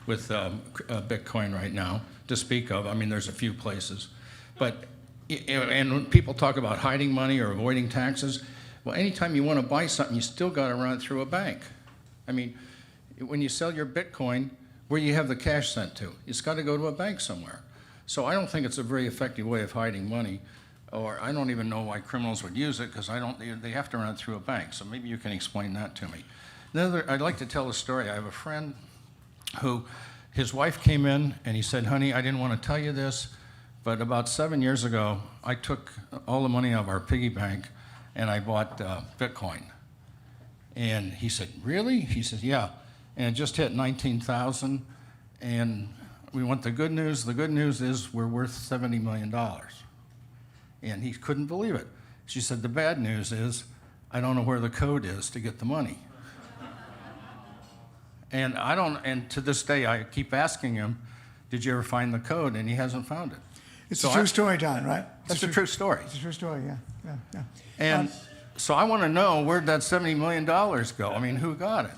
with Bitcoin right now to speak of. I mean, there's a few places, but and when people talk about hiding money or avoiding taxes, well, anytime you want to buy something, you still got to run it through a bank. I mean, when you sell your Bitcoin, where you have the cash sent to, it's got to go to a bank somewhere. So I don't think it's a very effective way of hiding money. Or I don't even know why criminals would use it, because they have to run it through a bank. So maybe you can explain that to me. I'd like to tell a story. I have a friend who, his wife came in and he said, honey, I didn't want to tell you this, but about 7 years ago, I took all the money out of our piggy bank and I bought Bitcoin. And he said, really? He said, yeah. And it just hit 19,000. And we want the good news. The good news is we're worth $70 million. And he couldn't believe it. She said, the bad news is I don't know where the code is to get the money. And to this day, I keep asking him, did you ever find the code? And he hasn't found it. It's a true story, Don, right? That's a true story. It's a true story, yeah. And so I want to know, where'd that $70 million go? I mean, who got it?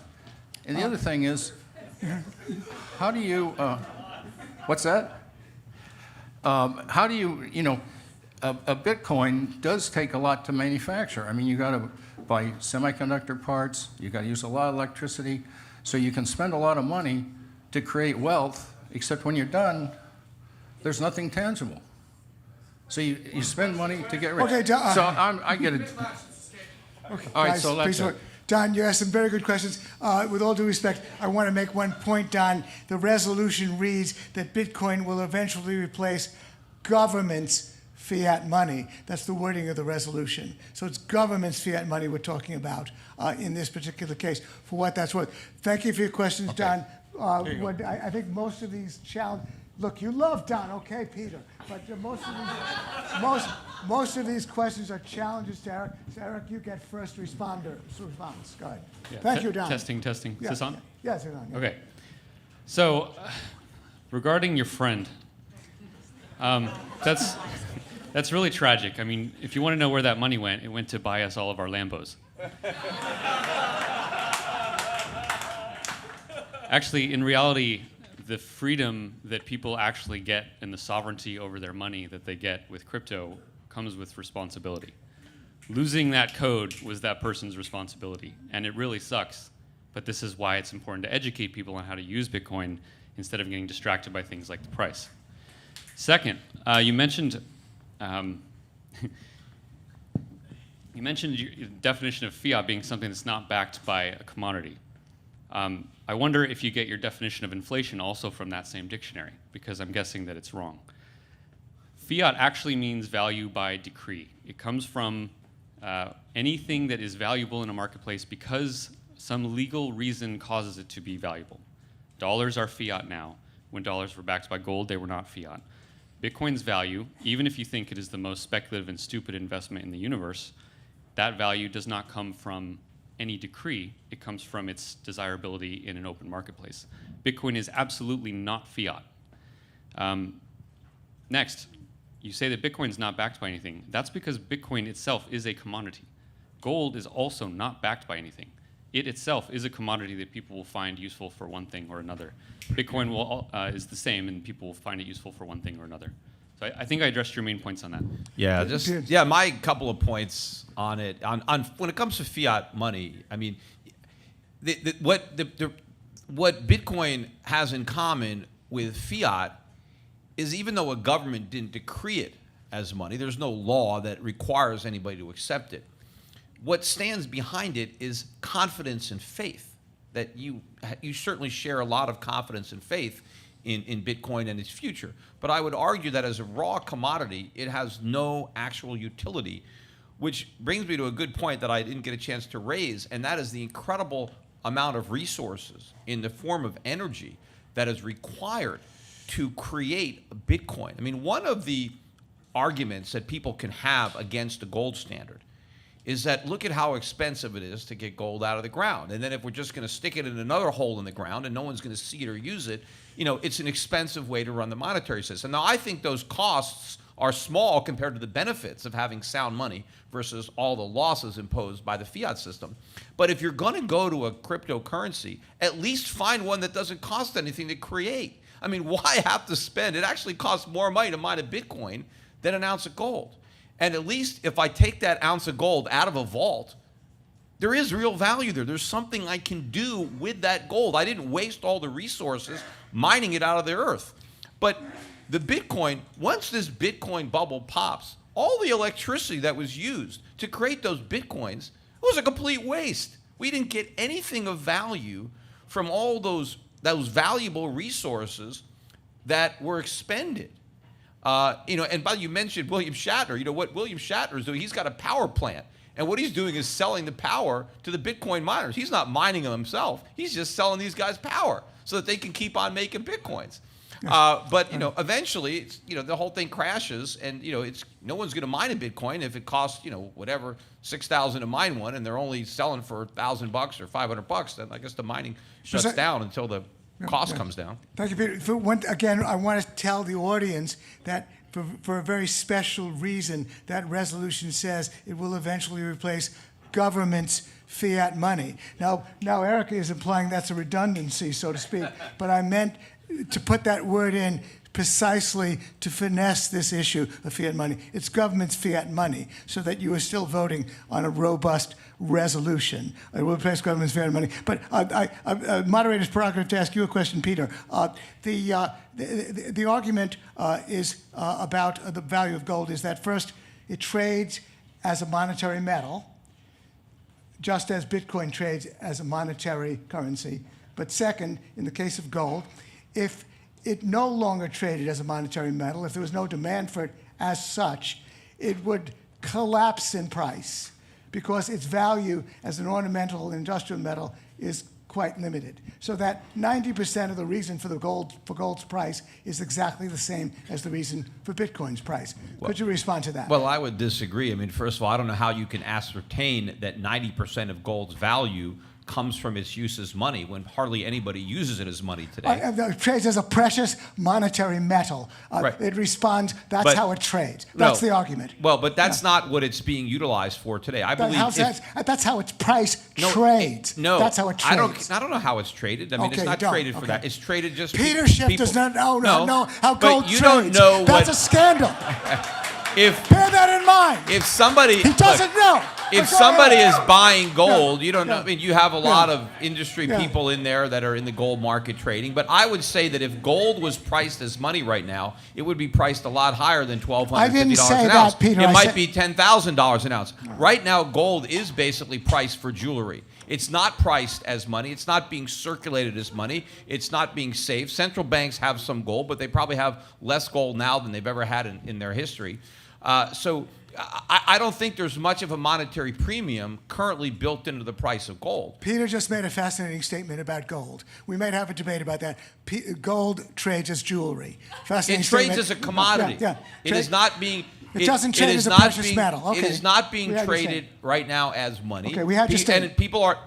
And the other thing is, how do you, what's that? How do you, a Bitcoin does take a lot to manufacture. I mean, you got to buy semiconductor parts, you got to use a lot of electricity, so you can spend a lot of money to create wealth, except when you're done, there's nothing tangible. So you spend money to get rich. Okay, Don, so I get it. Okay, All right, guys, so that's it. Don, you asked some very good questions. With all due respect, I want to make one point, Don. The resolution reads that Bitcoin will eventually replace government's fiat money. That's the wording of the resolution. So it's government's fiat money we're talking about in this particular case, for what that's worth. Thank you for your questions, Okay. Don. I think most of these look, you love Don, okay, Peter, but most of these questions are challenges to Eric. So Eric, you get first response. Go ahead. Yeah. Thank you, Don. Testing. Yeah, Is this on? Yeah, it's on. Yeah. Okay. So, regarding your friend, that's really tragic. I mean, if you want to know where that money went, it went to buy us all of our Lambos. Actually, in reality, the freedom that people actually get and the sovereignty over their money that they get with crypto comes with responsibility. Losing that code was that person's responsibility, and it really sucks. But this is why it's important to educate people on how to use Bitcoin instead of getting distracted by things like the price. Second, you mentioned your definition of fiat being something that's not backed by a commodity. I wonder if you get your definition of inflation also from that same dictionary, because I'm guessing that it's wrong. Fiat actually means value by decree. It comes from anything that is valuable in a marketplace because some legal reason causes it to be valuable. Dollars are fiat now. When dollars were backed by gold, they were not fiat. Bitcoin's value, even if you think it is the most speculative and stupid investment in the universe, that value does not come from any decree. It comes from its desirability in an open marketplace. Bitcoin is absolutely not fiat. Next, you say that Bitcoin is not backed by anything. That's because Bitcoin itself is a commodity. Gold is also not backed by anything. It itself is a commodity that people will find useful for one thing or another. Bitcoin is the same, and people will find it useful for one thing or another. So I think I addressed your main points on that. Yeah, my couple of points on it. On when it comes to fiat money, I mean, what Bitcoin has in common with fiat is even though a government didn't decree it as money, there's no law that requires anybody to accept it. What stands behind it is confidence and faith. That you certainly share a lot of confidence and faith in Bitcoin and its future. But I would argue that as a raw commodity, it has no actual utility, which brings me to a good point that I didn't get a chance to raise, and that is the incredible amount of resources in the form of energy that is required to create a Bitcoin. I mean, one of the arguments that people can have against the gold standard is that look at how expensive it is to get gold out of the ground. And then if we're just going to stick it in another hole in the ground and no one's going to see it or use it, you know, it's an expensive way to run the monetary system. Now, I think those costs are small compared to the benefits of having sound money versus all the losses imposed by the fiat system. But if you're going to go to a cryptocurrency, at least find one that doesn't cost anything to create. I mean, why have to spend? It actually costs more money to mine a Bitcoin than an ounce of gold. And at least if I take that ounce of gold out of a vault, there is real value there. There's something I can do with that gold. I didn't waste all the resources mining it out of the earth. But the Bitcoin, once this Bitcoin bubble pops, all the electricity that was used to create those Bitcoins was a complete waste. We didn't get anything of value from all those valuable resources that were expended. And you mentioned William Shatner. You know what William Shatner is doing? He's got a power plant. And what he's doing is selling the power to the Bitcoin miners. He's not mining them himself. He's just selling these guys power so that they can keep on making Bitcoins. But eventually, the whole thing crashes, and no one's going to mine a Bitcoin if it costs whatever $6,000 to mine one, and they're only selling for $1,000 or $500. Then I guess the mining shuts down until the cost comes down. Thank you, Peter. Again, I want to tell the audience that for a very special reason, that resolution says it will eventually replace government's fiat money. Now, Erik is implying that's a redundancy, so to speak, but I meant to put that word in precisely to finesse this issue of fiat money. It's government's fiat money, so that you are still voting on a robust resolution. It will replace government's fiat money. But moderator's prerogative to ask you a question, Peter. The argument is about the value of gold is that first, it trades as a monetary metal, just as Bitcoin trades as a monetary currency. But second, in the case of gold, if it no longer traded as a monetary metal, if there was no demand for it as such, it would collapse in price because its value as an ornamental and industrial metal is quite limited. So that 90% of the reason for gold's price is exactly the same as the reason for Bitcoin's price. Could you respond to that? Well, I would disagree. I mean, first of all, I don't know how you can ascertain that 90% of gold's value comes from its use as money when hardly anybody uses it as money today. It trades as a precious monetary metal. Right. It responds, that's how it trades. That's the argument. Well, but that's not what it's being utilized for today. I believe that's how its price trades. No, that's how it trades. I don't know how it's traded. I mean, it's not traded for that. It's traded just. Peter Schiff does not know how gold trades. Don't know that's a scandal. Bear that in mind. If somebody he doesn't know. if go somebody ahead. is buying gold, you don't know. I mean, you have a lot of industry Yeah. people in there that are in the gold market trading. But I would say that if gold was priced as money right now, it would be priced a lot higher than $1,250 I didn't say an that, ounce. Peter. It I might said- be $10,000 an ounce. Right now, gold is basically priced for jewelry. It's not priced as money. It's not being circulated as money. It's not being saved. Central banks have some gold, but they probably have less gold now than they've ever had in their history. So I don't think there's much of a monetary premium currently built into the price of gold. Peter just made a fascinating statement about gold. We might have a debate about that. Gold trades as jewelry. Fascinating It trades statement. as a commodity. Yeah. It is not being. It doesn't trade is as a not precious being- metal. Okay. It is not being We understand. traded right now as money. Okay, we have to stay. And people are,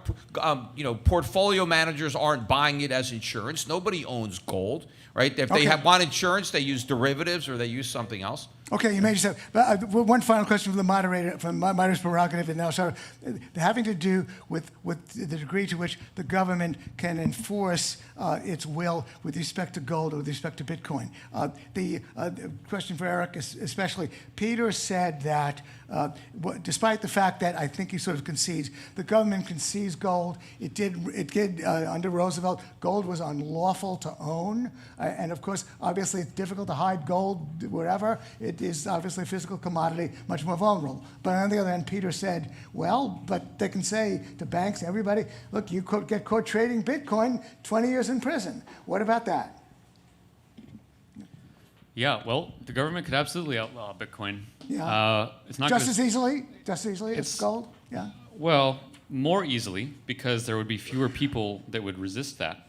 portfolio managers aren't buying it as insurance. Nobody owns gold, right? If they Okay. want insurance, they use derivatives or they use something else. Okay, you made yourself. But one final question from the moderator, from my moderator's prerogative, and now sort of having to do with the degree to which the government can enforce its will with respect to gold or with respect to Bitcoin. The question for Eric, especially, Peter said that despite the fact that I think he sort of concedes, the government can seize gold. It did under Roosevelt. Gold was unlawful to own, and of course, obviously, it's difficult to hide gold wherever. It is obviously a physical commodity, much more vulnerable. But on the other hand, Peter said, well, but they can say to banks, everybody, look, you get caught trading Bitcoin, 20 years in prison. What about that? Yeah, well, the government could absolutely outlaw Bitcoin. Yeah. It's not Just gonna- as easily as It's- gold? Yeah. Well, more easily, because there would be fewer people that would resist that.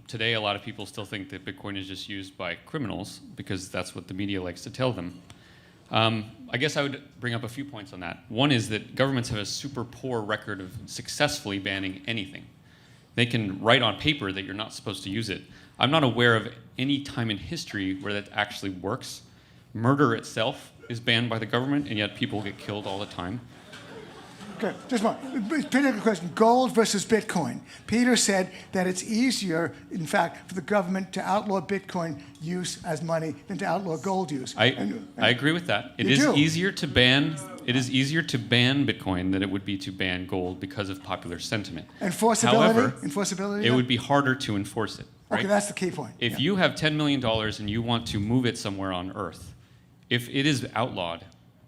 Today, a lot of people still think that Bitcoin is just used by criminals because that's what the media likes to tell them. I guess I would bring up a few points on that. One is that governments have a super poor record of successfully banning anything. They can write on paper that you're not supposed to use it. I'm not aware of any time in history where that actually works. Murder itself is banned by the government, and yet people get killed all the time. Okay, just one. Peter, question. Gold versus Bitcoin. Peter said that it's easier, in fact, for the government to outlaw Bitcoin use as money than to outlaw gold use. I agree with that. It You is do? easier to ban. It is easier to ban Bitcoin than it would be to ban gold because of popular sentiment. Enforceability? However, Enforceability? it would be harder to enforce it. Right? Okay, that's the key point. If Yeah. you have $10 million and you want to move it somewhere on Earth, if it is outlawed,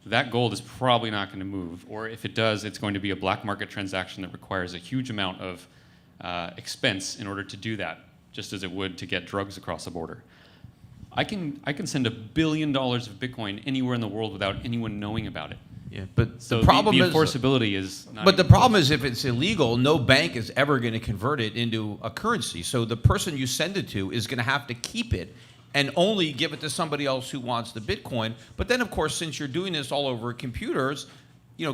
that gold is probably not going to move. Or if it does, it's going to be a black market transaction that requires a huge amount of expense in order to do that, just as it would to get drugs across the border. I can send $1 billion of Bitcoin anywhere in the world without anyone knowing about it. Yeah, but So the problem the is enforceability is not But the even problem close. is if it's illegal, no bank is ever going to convert it into a currency. So the person you send it to is going to have to keep it and only give it to somebody else who wants the Bitcoin. But then, of course, since you're doing this all over computers,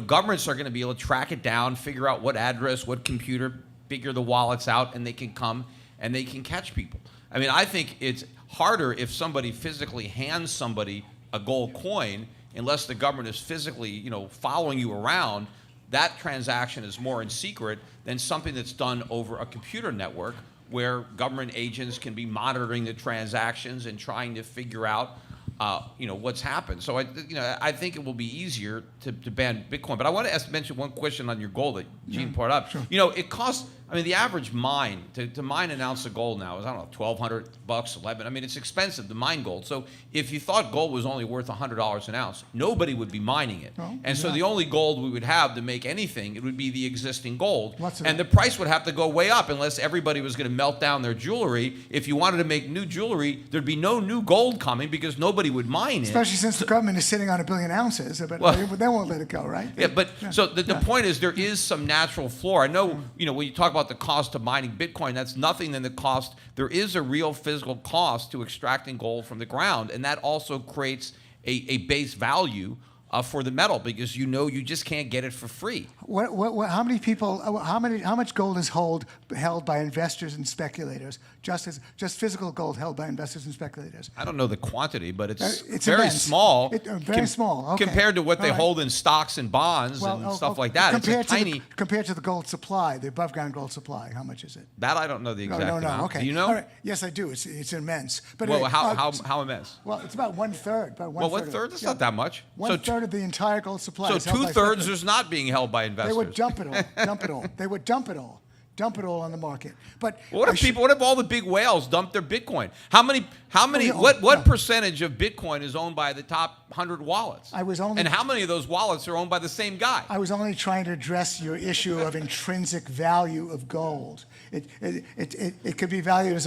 governments are going to be able to track it down, figure out what address, what computer, figure the wallets out, and they can come and they can catch people. I mean, I think it's harder if somebody physically hands somebody a gold coin, unless the government is physically, following you around. That transaction is more in secret than something that's done over a computer network where government agents can be monitoring the transactions and trying to figure out, what's happened. So I think it will be easier to ban Bitcoin. But I want to mention one question on your gold that Gene brought up. Sure. It costs. I mean, the average mine to mine an ounce of gold now is $1,200, $11. I mean, it's expensive to mine gold. So if you thought gold was only worth $100 an ounce, nobody would be mining it. No, and so yeah. the only gold we would have to make anything, it would be the existing gold. What's it And the at? price would have to go way up unless everybody was going to melt down their jewelry. If you wanted to make new jewelry, there'd be no new gold coming because nobody would mine it. Especially since the government is sitting on 1 billion ounces, but Well- they won't let it go, right? Yeah, but so the point is there is some natural floor. I know, when you talk about the cost of mining Bitcoin, that's nothing than the cost. There is a real physical cost to extracting gold from the ground, and that also creates a base value for the metal because you just can't get it for free. How many people? How much gold is held by investors and speculators? Just physical gold held by investors and speculators. I don't know the quantity, but it's It's very immense. small. Very small. Okay. Compared to what they All right. hold in stocks and bonds and stuff like that. It's a tiny. Compared to the gold supply, the above ground gold supply, how much is it? That I don't know the exact No. amount. Okay. Do you know? All right. Yes, I do. It's immense. But Well, anyway, how immense? Well, it's about one third. Well, one third. That's not that much. So 1/3 of the entire gold supply. So is held by 2/3 speculators. is not being held by investors. They would dump it all. Dump it all. They would dump it all. Dump it all on the market. But What if all the big whales dump their Bitcoin? How many? yeah, What yeah. percentage of Bitcoin is owned by the top 100 wallets? And how many of those wallets are owned by the same guy? I was only trying to address your issue of intrinsic value of gold. It could be valued as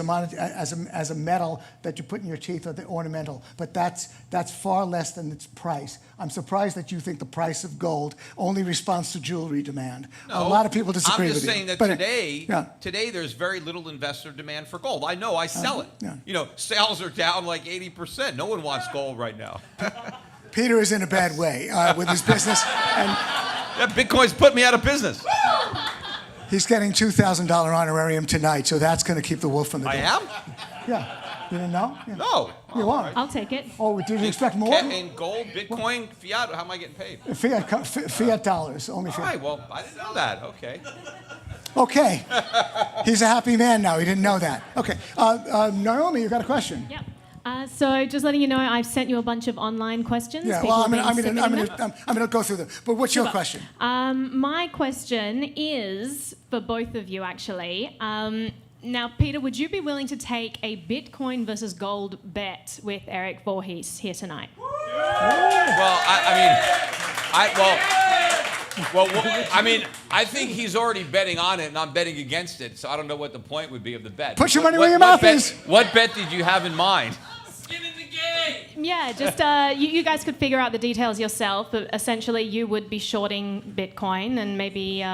a metal that you put in your teeth or the ornamental, but that's far less than its price. I'm surprised that you think the price of gold only responds to jewelry demand. A lot of people disagree with you. I'm just saying that today there's very little investor demand for gold. I know, I sell it. Yeah. You know, sales are down like 80%. No one wants gold right now. Peter is in a bad way with his business, and Bitcoin's put me out of business. he's getting $2,000 honorarium tonight, so that's going to keep the wolf from the door. I am? Yeah. You didn't know? Yeah. No. You are. I'll take it. Oh, did you expect more? In gold, Bitcoin, fiat, how am I getting paid? Fiat dollars, only All fiat. right, well, I didn't know that. Okay. Okay. He's a happy man now. He didn't know that. Okay. Naomi, you got a question? Yep. So just letting you know, I've sent you a bunch of online questions. Yeah, People well, have been I'm submitting them. going to go through them. But what's your question? My question is for both of you, actually. Now, Peter, would you be willing to take a Bitcoin versus gold bet with Erik Voorhees here tonight? Well, I think he's already betting on it, and I'm betting against it. So I don't know what the point would be of the bet. Put your money where your mouth is. What bet did you have in mind? Skin in the game. Yeah, just you guys could figure out the details yourself, but essentially you would be shorting Bitcoin, and maybe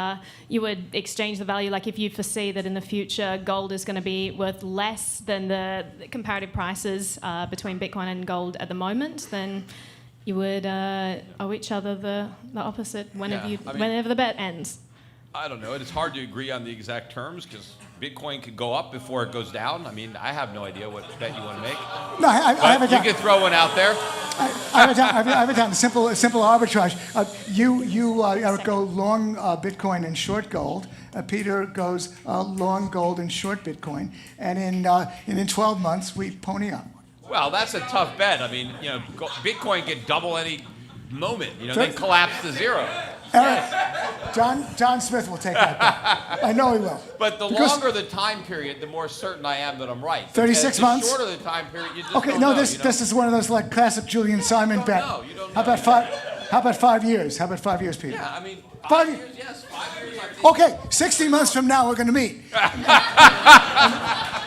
you would exchange the value. Like if you foresee that in the future gold is going to be worth less than the comparative prices between Bitcoin and gold at the moment, then you would owe each other the opposite whenever the bet ends. I don't know. It's hard to agree on the exact terms because Bitcoin could go up before it goes down. I mean, I have no idea what bet you want to make. No, I have it You down. could throw one out there. I have it down. Simple arbitrage. You Eric, go long Bitcoin and short gold. Peter goes long gold and short Bitcoin. And in 12 months, we pony up. Well, that's a tough bet. I mean, you know, Bitcoin could double any moment, then collapse to zero. Eric, John Smith will take that bet. I know he will. But the longer the time period, the more certain I am that I'm right. 36 months? The shorter the time period, you just Okay, don't no, know, this is one of those like classic Julian Simon bet. You don't How know. about 5 years? How about 5 years, Peter? Yeah, I mean, 5 years, yes, 5 years. I think. Okay, 60 months from now, we're going to meet.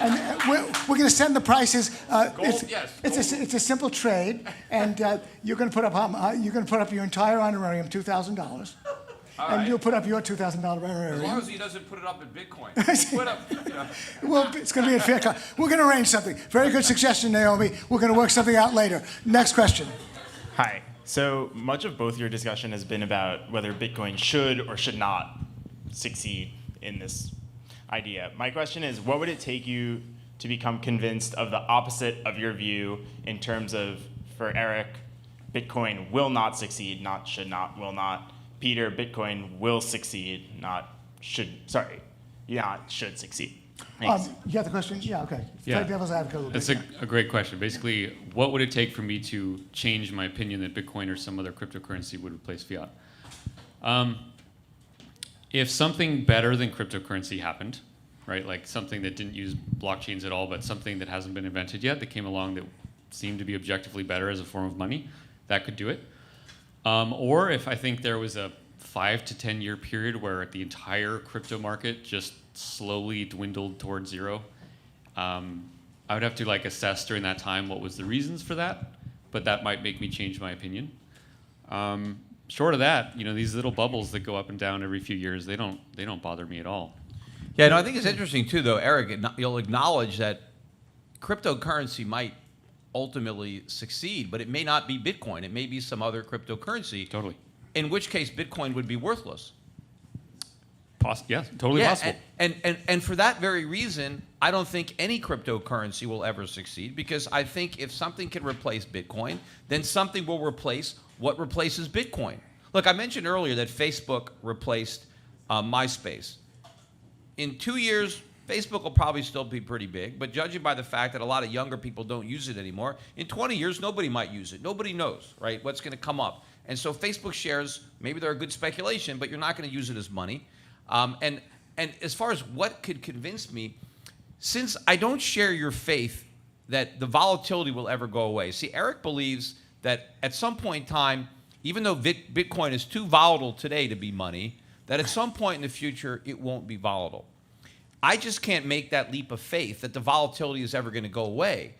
and we're going to send the prices. It's a simple trade, and you're going to put up your entire honorarium, $2,000, and you'll put up your $2,000 honorarium. As long as he doesn't put it up in Bitcoin. Put up, Well, it's going to be a fair cut. We're going to arrange something. Very good suggestion, Naomi. We're going to work something out later. Next question. Hi. So much of both your discussion has been about whether Bitcoin should or should not succeed in this idea. My question is, what would it take you to become convinced of the opposite of your view in terms of, for Erik, Bitcoin will not succeed, not should not, will not. Peter, Bitcoin will succeed, not should succeed. Thanks. You got the question? Yeah, okay. Yeah. Play devil's advocate a little That's bit. a great question. Basically, what would it take for me to change my opinion that Bitcoin or some other cryptocurrency would replace fiat? If something better than cryptocurrency happened, right, like something that didn't use blockchains at all, but something that hasn't been invented yet that came along that seemed to be objectively better as a form of money, that could do it. Or if I think there was a 5 to 10 year period where the entire crypto market just slowly dwindled towards zero, I would have to assess during that time what was the reasons for that, but that might make me change my opinion. Short of that, these little bubbles that go up and down every few years, they don't bother me at all. Yeah, no, I think it's interesting too, though, Erik. You'll acknowledge that cryptocurrency might ultimately succeed, but it may not be Bitcoin. It may be some other cryptocurrency. Totally. In which case, Bitcoin would be worthless. Yeah, totally possible. And for that very reason, I don't think any cryptocurrency will ever succeed, because I think if something can replace Bitcoin, then something will replace what replaces Bitcoin. Look, I mentioned earlier that Facebook replaced MySpace. In 2 years, Facebook will probably still be pretty big, but judging by the fact that a lot of younger people don't use it anymore, in 20 years, nobody might use it. Nobody knows, right, what's going to come up. And so Facebook shares, maybe they're a good speculation, but you're not going to use it as money. And as far as what could convince me, since I don't share your faith that the volatility will ever go away. See, Erik believes that at some point in time, even though Bitcoin is too volatile today to be money, that at some point in the future, it won't be volatile. I just can't make that leap of faith that the volatility is ever going to go away.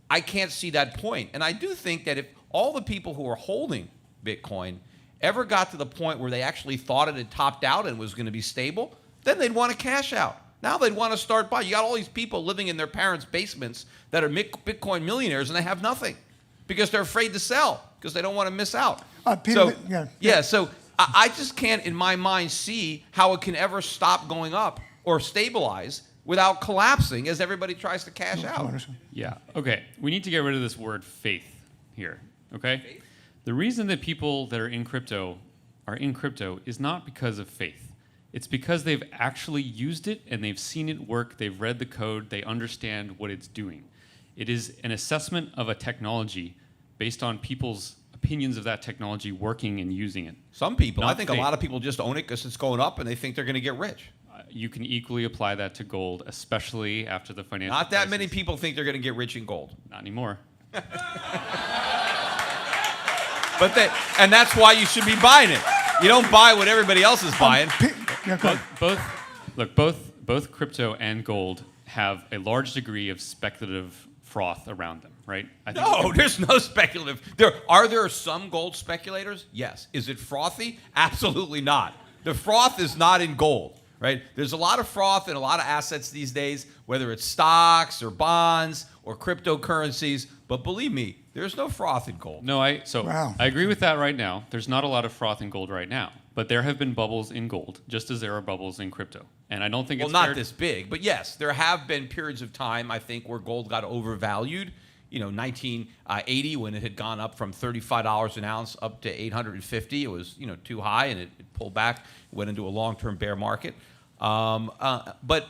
I can't see that point. And I do think that if all the people who are holding Bitcoin ever got to the point where they actually thought it had topped out and was going to be stable, then they'd want to cash out. Now they'd want to start buying. You got all these people living in their parents' basements that are Bitcoin millionaires and they have nothing because they're afraid to sell because they don't want to miss out. Peter, So I just can't, in my mind, see how it can ever stop going up or stabilize without collapsing as everybody tries to cash out. Yeah. Okay. We need to get rid of this word faith here. Okay. Faith? The reason that people that are in crypto is not because of faith. It's because they've actually used it and they've seen it work. They've read the code. They understand what it's doing. It is an assessment of a technology based on people's opinions of that technology working and using it. Some people, Not I think faith. a lot of people just own it because it's going up and they think they're going to get rich. You can equally apply that to gold, especially after the financial Not that crisis. many people think they're going to get rich in gold. Not anymore. And that's why you should be buying it. You don't buy what everybody else is buying. Both crypto and gold have a large degree of speculative froth around them, right? No, there's no speculative. Are there some gold speculators? Yes. Is it frothy? Absolutely not. The froth is not in gold, right? There's a lot of froth in a lot of assets these days, whether it's stocks or bonds or cryptocurrencies. But believe me, there's no froth in gold. No, I Wow. agree with that right now. There's not a lot of froth in gold right now, but there have been bubbles in gold, just as there are bubbles in crypto. And I don't think Well, it's not fair this big, but yes, there have been periods of time, I think, where gold got overvalued. 1980 when it had gone up from $35 an ounce up to $850. It was, too high, and it pulled back, went into a long-term bear market. But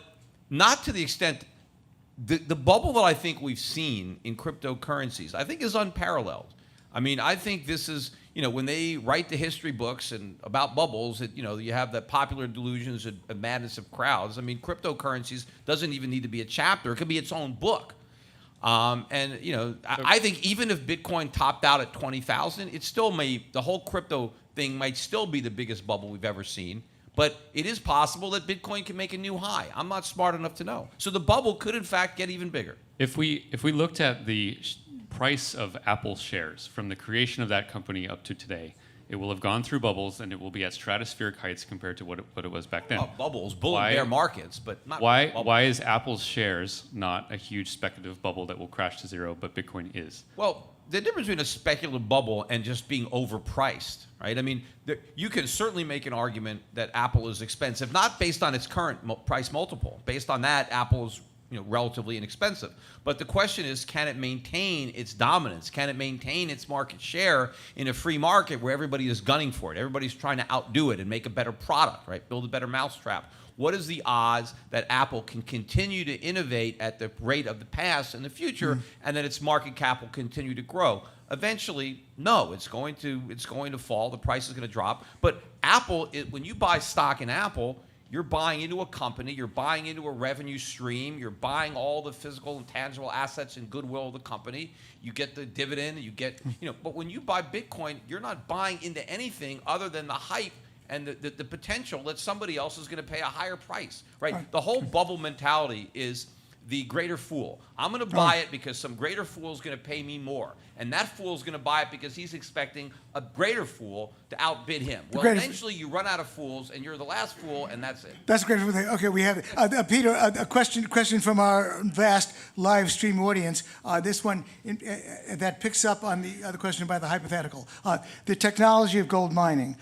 not to the extent. The bubble that I think we've seen in cryptocurrencies, I think, is unparalleled. I mean, I think this is, when they write the history books and about bubbles, you have the popular delusions and madness of crowds. I mean, cryptocurrencies doesn't even need to be a chapter. It could be its own book. I think even if Bitcoin topped out at 20,000, the whole crypto thing might still be the biggest bubble we've ever seen. But it is possible that Bitcoin can make a new high. I'm not smart enough to know. So the bubble could, in fact, get even bigger. If we looked at the price of Apple shares from the creation of that company up to today, it will have gone through bubbles and it will be at stratospheric heights compared to what it was back then. Bubbles, bull and bear markets, but not Why bubbles. is Apple's shares not a huge speculative bubble that will crash to zero, but Bitcoin is? Well, the difference between a speculative bubble and just being overpriced, right? I mean, you can certainly make an argument that Apple is expensive, not based on its current price multiple. Based on that, Apple is relatively inexpensive. But the question is, can it maintain its dominance? Can it maintain its market share in a free market where everybody is gunning for it? Everybody's trying to outdo it and make a better product, right? Build a better mousetrap. What is the odds that Apple can continue to innovate at the rate of the past in the future, and that its market cap will continue to grow? Eventually, no, it's going to fall. The price is going to drop. But Apple, when you buy stock in Apple, you're buying into a company, you're buying into a revenue stream, you're buying all the physical and tangible assets and goodwill of the company. You get the dividend, but when you buy Bitcoin, you're not buying into anything other than the hype and the potential that somebody else is going to pay a higher price, right? The whole bubble mentality is the greater fool. I'm going to buy it because some greater fool is going to pay me more. And that fool is going to buy it because he's expecting a greater fool to outbid him. Well, eventually you run out of fools, and you're the last fool, and that's it. That's a great thing. Okay, we have it. Peter, a question from our vast live stream audience. This one that picks up on the other question about the hypothetical. The technology of gold mining.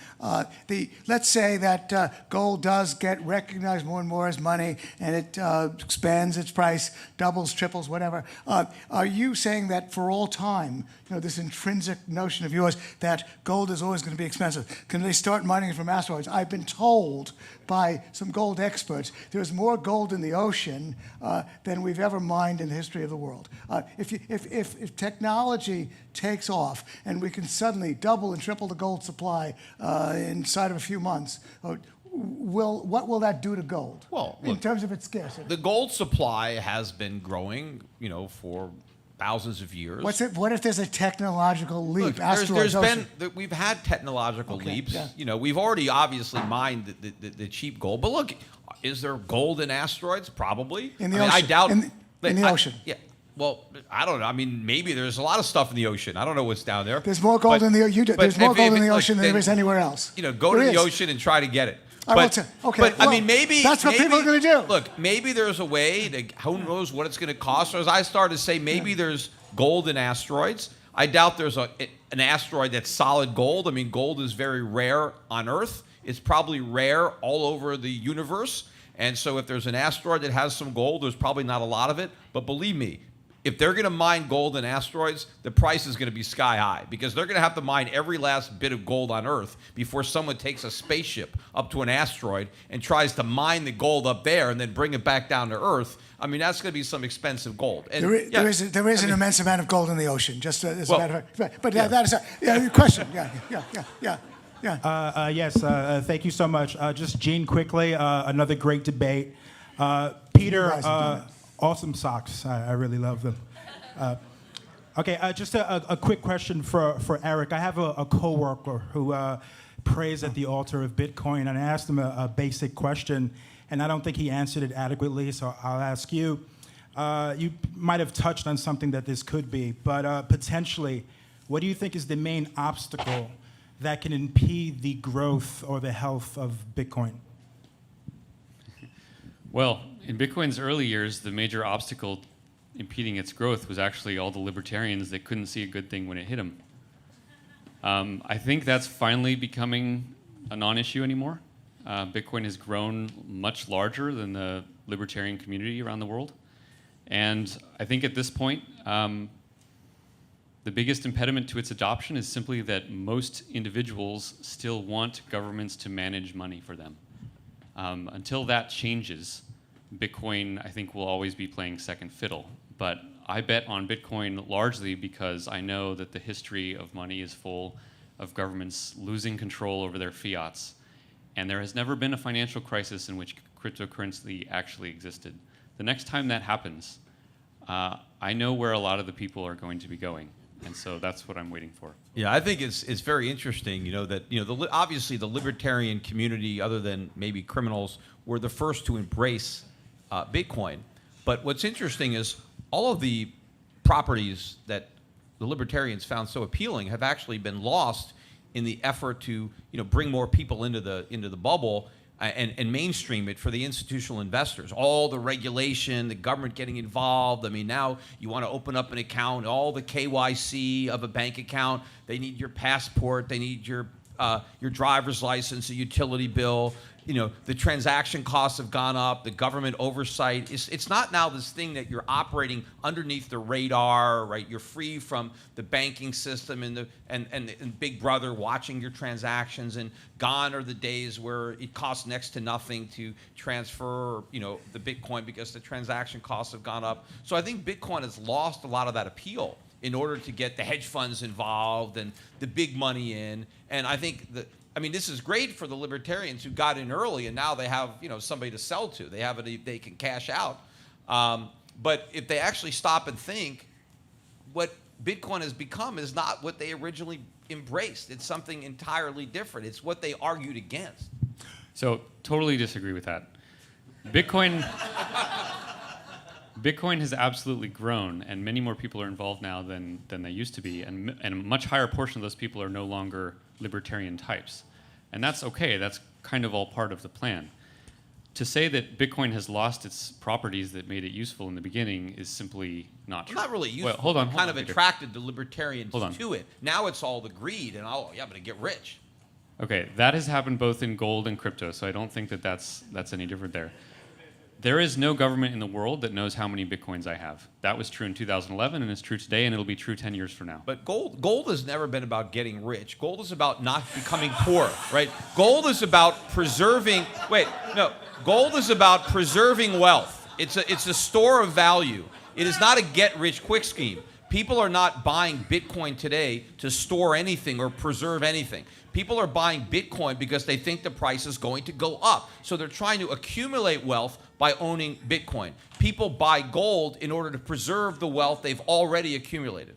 Let's say that gold does get recognized more and more as money, and it expands its price. price doubles, triples, whatever. Are you saying that for all time, this intrinsic notion of yours that gold is always going to be expensive? Can they start mining it from asteroids? I've been told by some gold experts there's more gold in the ocean than we've ever mined in the history of the world. If technology takes off and we can suddenly double and triple the gold supply inside of a few months, what will that do to gold? Well, in look, terms of its scarcity. the gold supply has been growing, for thousands of years. What if there's a technological leap? Look, Asteroids, ocean. we've had technological leaps. yeah. We've already obviously mined the cheap gold. But look, is there gold in asteroids? Probably. In the I ocean. doubt. In the ocean. Yeah. Well, I don't know. I mean, maybe there's a lot of stuff in the ocean. I don't know what's down there. There's more gold But- in the ocean. but There's more if- gold if in the it- look, ocean than there then, is anywhere else. Go There to the is. ocean and try to get it. I will tell. Okay. But I well, mean, maybe that's what people are going to do. Look, maybe there's a way to. Who knows what it's going to cost? Or as I started to say, maybe there's gold in asteroids. I doubt there's an asteroid that's solid gold. I mean, gold is very rare on Earth. It's probably rare all over the universe. And so, if there's an asteroid that has some gold, there's probably not a lot of it. But believe me, if they're going to mine gold in asteroids, the price is going to be sky high because they're going to have to mine every last bit of gold on Earth before someone takes a spaceship up to an asteroid and tries to mine the gold up there and then bring it back down to Earth. I mean, that's going to be some expensive gold. And, There is an immense amount of gold in the ocean, just as a matter of fact. But that is a question. Yeah. Yes, thank you so much. Just Gene, quickly, another great debate. Peter, guys are doing it. awesome socks. I really love them. Okay, just a quick question for Erik. I have a coworker who prays at the altar of Bitcoin, and I asked him a basic question, and I don't think he answered it adequately, so I'll ask you. You might have touched on something that this could be, but potentially, what do you think is the main obstacle that can impede the growth or the health of Bitcoin? Well, in Bitcoin's early years, the major obstacle impeding its growth was actually all the libertarians that couldn't see a good thing when it hit them. I think that's finally becoming a non-issue anymore. Bitcoin has grown much larger than the libertarian community around the world. And I think at this point, the biggest impediment to its adoption is simply that most individuals still want governments to manage money for them. Until that changes, Bitcoin, I think, will always be playing second fiddle. But I bet on Bitcoin largely because I know that the history of money is full of governments losing control over their fiats. And there has never been a financial crisis in which cryptocurrency actually existed. The next time that happens, I know where a lot of the people are going to be going. And so that's what I'm waiting for. Yeah, I think it's very interesting, that obviously the libertarian community, other than maybe criminals, were the first to embrace Bitcoin. But what's interesting is all of the properties that the libertarians found so appealing have actually been lost in the effort to bring more people into the bubble and mainstream it for the institutional investors. All the regulation, the government getting involved. I mean, now you want to open up an account, all the KYC of a bank account. They need your passport. They need your driver's license, a utility bill. The transaction costs have gone up. The government oversight. It's not now this thing that you're operating underneath the radar, right? You're free from the banking system and Big Brother watching your transactions. And gone are the days where it costs next to nothing to transfer, the Bitcoin because the transaction costs have gone up. So I think Bitcoin has lost a lot of that appeal in order to get the hedge funds involved and the big money in. And I think this is great for the libertarians who got in early and now they have, somebody to sell to. They can cash out. But if they actually stop and think, what Bitcoin has become is not what they originally embraced. It's something entirely different. It's what they argued against. So totally disagree with that. Bitcoin has absolutely grown, and many more people are involved now than they used to be, and a much higher portion of those people are no longer libertarian types. And that's okay. That's kind of all part of the plan. To say that Bitcoin has lost its properties that made it useful in the beginning is simply not true. Not really useful. Well, hold on, kind of Peter. attracted the libertarians Hold on. to it. Now it's all the greed and I'm going to get rich. Okay, that has happened both in gold and crypto, so I don't think that's any different there. There is no government in the world that knows how many Bitcoins I have. That was true in 2011, and it's true today, and it'll be true 10 years from now. But gold has never been about getting rich. Gold is about not becoming poor, right? Gold is about preserving. Gold is about preserving wealth. It's a store of value. It is not a get-rich-quick scheme. People are not buying Bitcoin today to store anything or preserve anything. People are buying Bitcoin because they think the price is going to go up. So they're trying to accumulate wealth by owning Bitcoin. People buy gold in order to preserve the wealth they've already accumulated.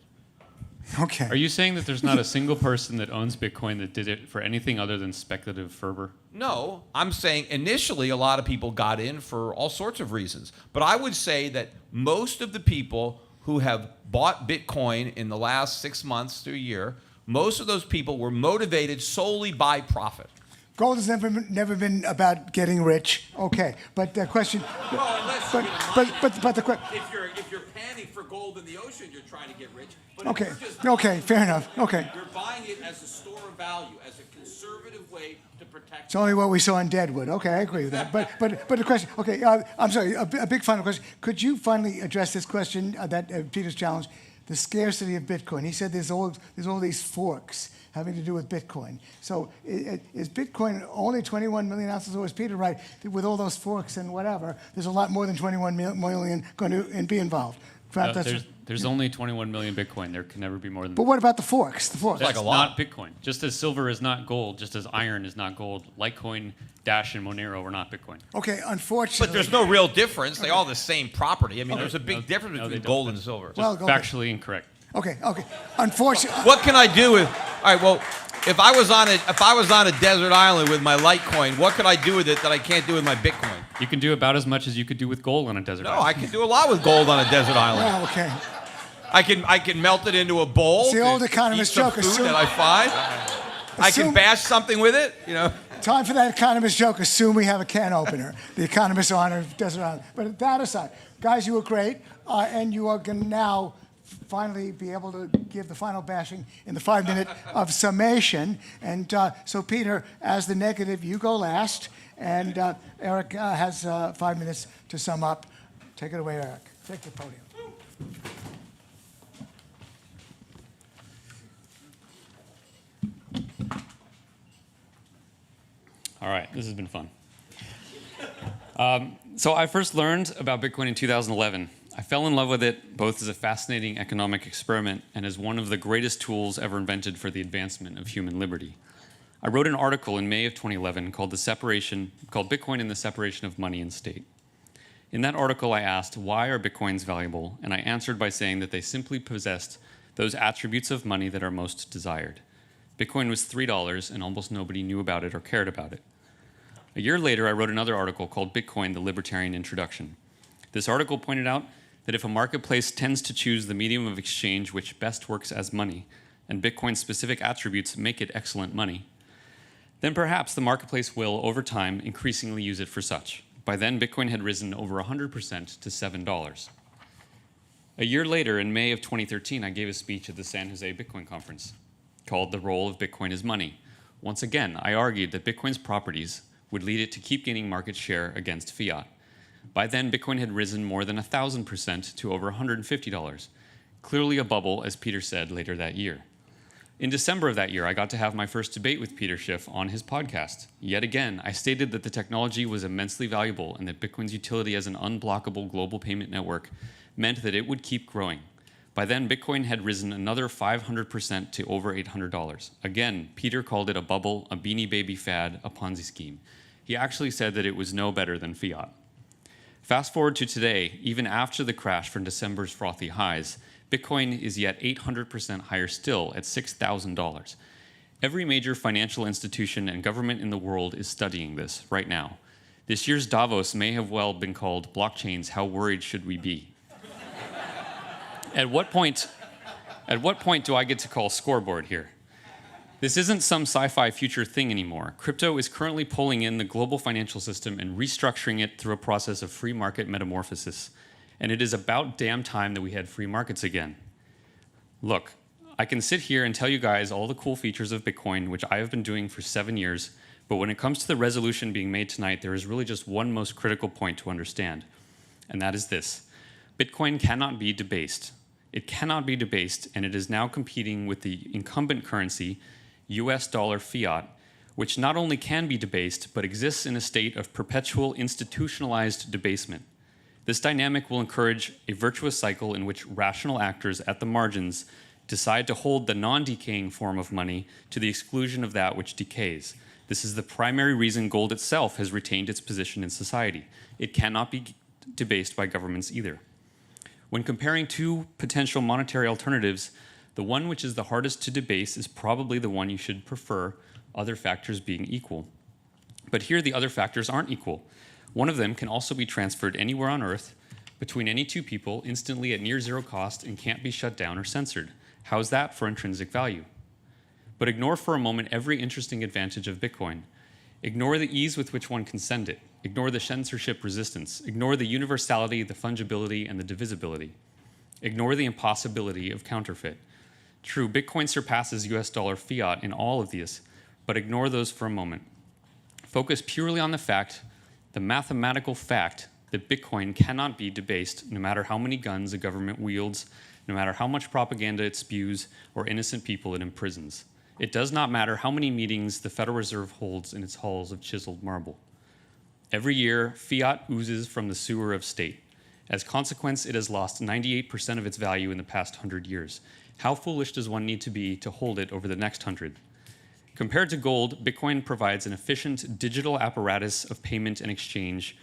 Okay. Are you saying that there's not a single person that owns Bitcoin that did it for anything other than speculative fervor? No, I'm saying initially a lot of people got in for all sorts of reasons. But I would say that most of the people who have bought Bitcoin in the last 6 months to a year, most of those people were motivated solely by profit. Gold has never been about getting rich. Okay, but the question. Well, unless But the question. if you're panning for gold in the ocean, you're trying to get rich. But Okay. Okay. Fair enough. Okay. You're buying it as a store of value, as a conservative way to protect. It's only what we saw in Deadwood. Okay, I agree with that. But the question. Okay, I'm sorry. A big final question. Could you finally address this question that Peter's challenged? The scarcity of Bitcoin. He said there's all these forks having to do with Bitcoin. So is Bitcoin only 21 million ounces, or is Peter right that with all those forks and whatever, there's a lot more than 21 million going to be involved? There's only 21 million Bitcoin. There can never be more than But that. what about the forks? The forks. That's like a lot. not Bitcoin. Just as silver is not gold, just as iron is not gold, Litecoin, Dash, and Monero are not Bitcoin. Okay, unfortunately. But there's no real difference. They all have the same property. I mean, there's a big difference no, they between don't. gold and silver. Well, okay. Factually incorrect. Okay. Unfortunately. What can I do with? All right. Well, if I was on a desert island with my Litecoin, what could I do with it that I can't do with my Bitcoin? You can do about as much as you could do with gold on a desert No, island. I can do a lot with gold on a desert island. Well, okay. I can melt it into a bowl. It's the to old economist eat some joke, food assume- that I find. I can Assume- bash something with it. You know. Time for that economist joke. Assume we have a can opener. The economists are on a desert island. But that aside, guys, you were great, and you are going to now finally be able to give the final bashing in the 5 minute of summation. And so, Peter, as the negative, you go last, and Erik has 5 minutes to sum up. Take it away, Erik. Take the podium. All right, this has been fun. So I first learned about Bitcoin in 2011. I fell in love with it both as a fascinating economic experiment and as one of the greatest tools ever invented for the advancement of human liberty. I wrote an article in May of 2011 called Bitcoin and the Separation of Money and State. In that article, I asked, why are Bitcoins valuable? And I answered by saying that they simply possessed those attributes of money that are most desired. Bitcoin was $3, and almost nobody knew about it or cared about it. A year later, I wrote another article called Bitcoin, the Libertarian Introduction. This article pointed out that if a marketplace tends to choose the medium of exchange which best works as money, and Bitcoin's specific attributes make it excellent money, then perhaps the marketplace will, over time, increasingly use it for such. By then, Bitcoin had risen over 100% to $7. A year later, in May of 2013, I gave a speech at the San Jose Bitcoin Conference called The Role of Bitcoin as Money. Once again, I argued that Bitcoin's properties would lead it to keep gaining market share against fiat. By then, Bitcoin had risen more than 1,000% to over $150, clearly a bubble, as Peter said later that year. In December of that year, I got to have my first debate with Peter Schiff on his podcast. Yet again, I stated that the technology was immensely valuable and that Bitcoin's utility as an unblockable global payment network meant that it would keep growing. By then, Bitcoin had risen another 500% to over $800. Again, Peter called it a bubble, a Beanie Baby fad, a Ponzi scheme. He actually said that it was no better than fiat. Fast forward to today, even after the crash from December's frothy highs, Bitcoin is yet 800% higher still at $6,000. Every major financial institution and government in the world is studying this right now. This year's Davos may have well been called Blockchains, How Worried Should We Be? At what point do I get to call scoreboard here? This isn't some sci-fi future thing anymore. Crypto is currently pulling in the global financial system and restructuring it through a process of free market metamorphosis. And it is about damn time that we had free markets again. Look, I can sit here and tell you guys all the cool features of Bitcoin, which I have been doing for 7 years, But when it comes to the resolution being made tonight, there is really just one most critical point to understand, and that is this. Bitcoin cannot be debased. It cannot be debased, and it is now competing with the incumbent currency, US dollar fiat, which not only can be debased, but exists in a state of perpetual institutionalized debasement. This dynamic will encourage a virtuous cycle in which rational actors at the margins decide to hold the non-decaying form of money to the exclusion of that which decays. This is the primary reason gold itself has retained its position in society. It cannot be debased by governments either. When comparing two potential monetary alternatives, the one which is the hardest to debase is probably the one you should prefer, other factors being equal. But here the other factors aren't equal. One of them can also be transferred anywhere on Earth between any two people instantly at near zero cost and can't be shut down or censored. How's that for intrinsic value? But ignore for a moment every interesting advantage of Bitcoin. Ignore the ease with which one can send it. Ignore the censorship resistance. Ignore the universality, the fungibility, and the divisibility. Ignore the impossibility of counterfeit. True, Bitcoin surpasses US dollar fiat in all of these, but ignore those for a moment. Focus purely on the fact, the mathematical fact, that Bitcoin cannot be debased no matter how many guns a government wields, no matter how much propaganda it spews or innocent people it imprisons. It does not matter how many meetings the Federal Reserve holds in its halls of chiseled marble. Every year, fiat oozes from the sewer of state. As a consequence, it has lost 98% of its value in the past 100 years. How foolish does one need to be to hold it over the next 100? Compared to gold, Bitcoin provides an efficient digital apparatus of payment and exchange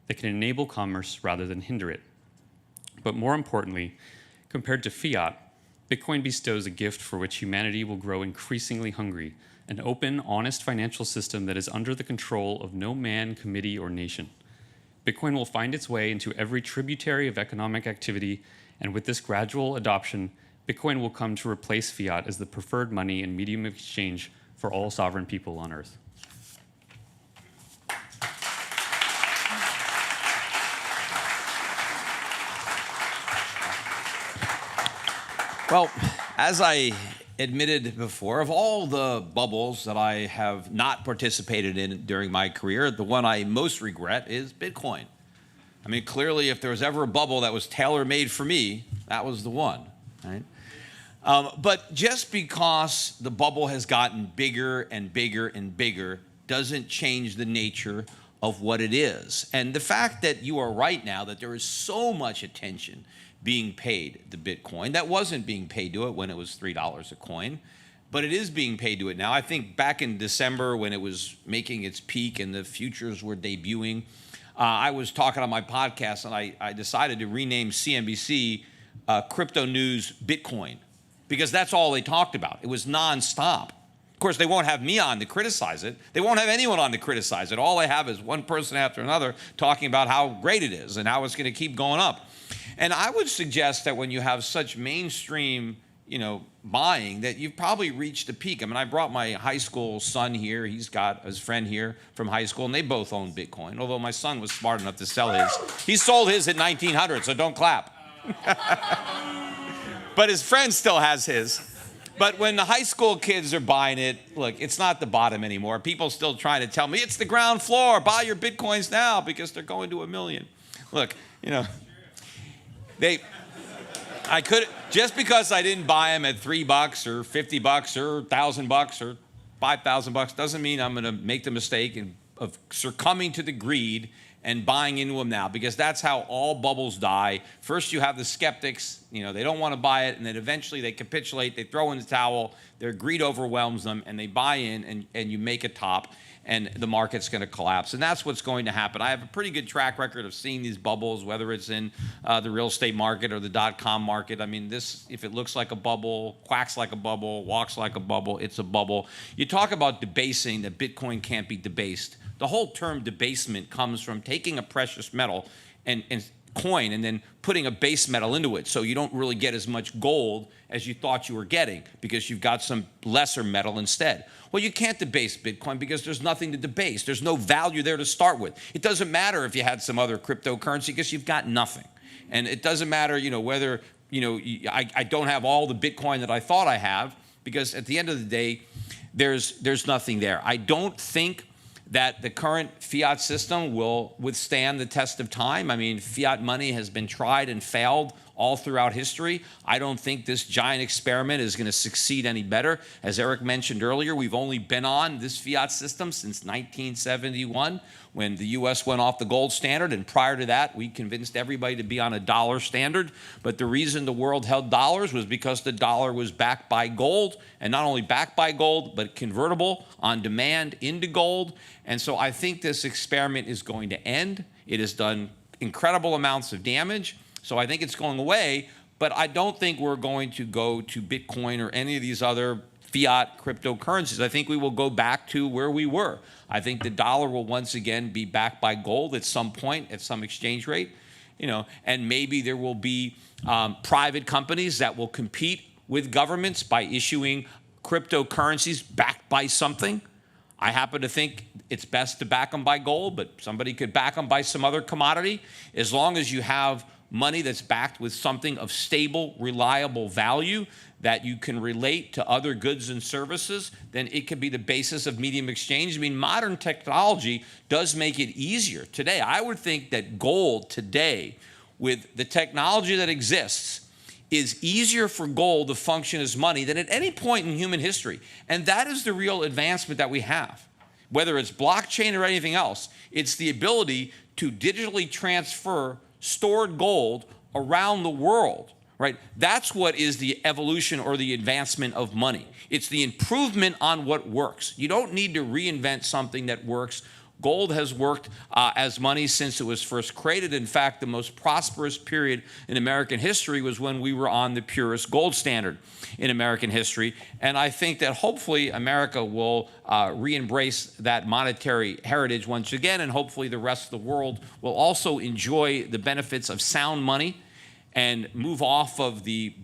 that can enable commerce rather than hinder it. But more importantly, compared to fiat, Bitcoin bestows a gift for which humanity will grow increasingly hungry, an open, honest financial system that is under the control of no man, committee, or nation. Bitcoin will find its way into every tributary of economic activity, and with this gradual adoption, Bitcoin will come to replace fiat as the preferred money and medium of exchange for all sovereign people on Earth. Well, as I admitted before, of all the bubbles that I have not participated in during my career, the one I most regret is Bitcoin. I mean, clearly, if there was ever a bubble that was tailor-made for me, that was the one, right? But just because the bubble has gotten bigger and bigger and bigger doesn't change the nature of what it is. And the fact that you are right now, that there is so much attention being paid to Bitcoin. That wasn't being paid to it when it was $3 a coin, but it is being paid to it now. I think back in December when it was making its peak and the futures were debuting, I was talking on my podcast and I decided to rename CNBC Crypto News Bitcoin because that's all they talked about. It was nonstop. Of course, they won't have me on to criticize it. They won't have anyone on to criticize it. All they have is one person after another talking about how great it is and how it's going to keep going up. And I would suggest that when you have such mainstream, buying, that you've probably reached a peak. I mean, I brought my high school son here. He's got his friend here from high school, and they both own Bitcoin, although my son was smart enough to sell his. He sold his at 1900, so don't clap. But his friend still has his. But when the high school kids are buying it, look, it's not the bottom anymore. People still trying to tell me, it's the ground floor. Buy your Bitcoins now because they're going to $1 million. Look, I could, just because I didn't buy them at $3 or $50 or $1,000 or $5,000 doesn't mean I'm going to make the mistake of succumbing to the greed and buying into them now, because that's how all bubbles die. First, you have the skeptics, they don't want to buy it, and then eventually they capitulate, they throw in the towel, their greed overwhelms them, and they buy in, and you make a top, and the market's going to collapse. And that's what's going to happen. I have a pretty good track record of seeing these bubbles, whether it's in the real estate market or the .com market. I mean, this, if it looks like a bubble, quacks like a bubble, walks like a bubble, it's a bubble. You talk about debasing, that Bitcoin can't be debased. The whole term debasement comes from taking a precious metal and coin and then putting a base metal into it, so you don't really get as much gold as you thought you were getting because you've got some lesser metal instead. Well, you can't debase Bitcoin because there's nothing to debase. There's no value there to start with. It doesn't matter if you had some other cryptocurrency because you've got nothing. And it doesn't matter, whether, I don't have all the Bitcoin that I thought I have, because at the end of the day, there's nothing there. I don't think that the current fiat system will withstand the test of time. I mean, fiat money has been tried and failed all throughout history. I don't think this giant experiment is going to succeed any better. As Erik mentioned earlier, we've only been on this fiat system since 1971, when the U.S. went off the gold standard, and prior to that, we convinced everybody to be on a dollar standard. But the reason the world held dollars was because the dollar was backed by gold, and not only backed by gold, but convertible on demand into gold. And so I think this experiment is going to end. It has done incredible amounts of damage. So I think it's going away, but I don't think we're going to go to Bitcoin or any of these other fiat cryptocurrencies. I think we will go back to where we were. I think the dollar will once again be backed by gold at some point, at some exchange rate, and maybe there will be private companies that will compete with governments by issuing cryptocurrencies backed by something. I happen to think it's best to back them by gold, but somebody could back them by some other commodity. As long as you have money that's backed with something of stable, reliable value that you can relate to other goods and services, then it can be the basis of medium exchange. I mean, modern technology does make it easier. Today, I would think that gold today, with the technology that exists, is easier for gold to function as money than at any point in human history. And that is the real advancement that we have. Whether it's blockchain or anything else, it's the ability to digitally transfer stored gold around the world, right? That's what is the evolution or the advancement of money. It's the improvement on what works. You don't need to reinvent something that works. Gold has worked as money since it was first created. In fact, the most prosperous period in American history was when we were on the purest gold standard in American history. And I think that hopefully America will re-embrace that monetary heritage once again, and hopefully the rest of the world will also enjoy the benefits of sound money and move off of the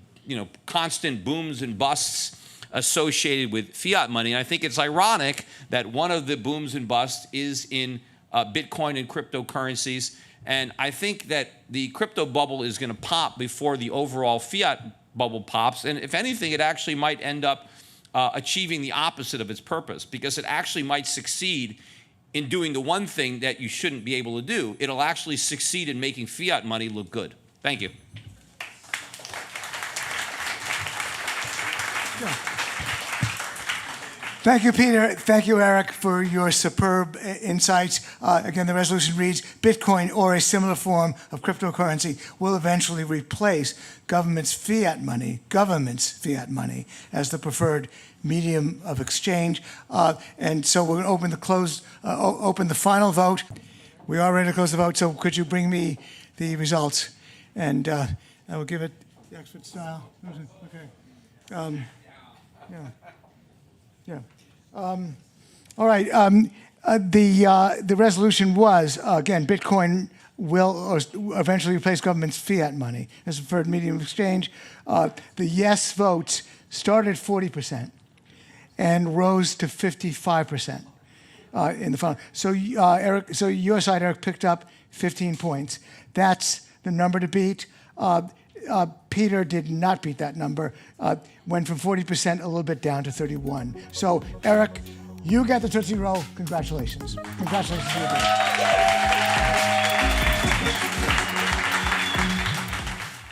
constant booms and busts associated with fiat money. And I think it's ironic that one of the booms and busts is in Bitcoin and cryptocurrencies. And I think that the crypto bubble is going to pop before the overall fiat bubble pops. And if anything, it actually might end up achieving the opposite of its purpose, because it actually might succeed in doing the one thing that you shouldn't be able to do. It'll actually succeed in making fiat money look good. Thank you. Yeah. Thank you, Peter. Thank you, Erik, for your superb insights. Again, the resolution reads, Bitcoin or a similar form of cryptocurrency will eventually replace government's fiat money as the preferred medium of exchange. And so we're going to open the final vote. We are ready to close the vote, so could you bring me the results? And I will give it the Oxford style. Okay. Yeah. All right. The resolution was, again, Bitcoin will eventually replace government's fiat money as a preferred medium of exchange. The yes votes started at 40% and rose to 55% in the final. So, Erik, so your side, Erik, picked up 15 points. That's the number to beat. Peter did not beat that number, went from 40% a little bit down to 31. So, Erik, you got the Tootsie Roll. Congratulations. Congratulations to you both.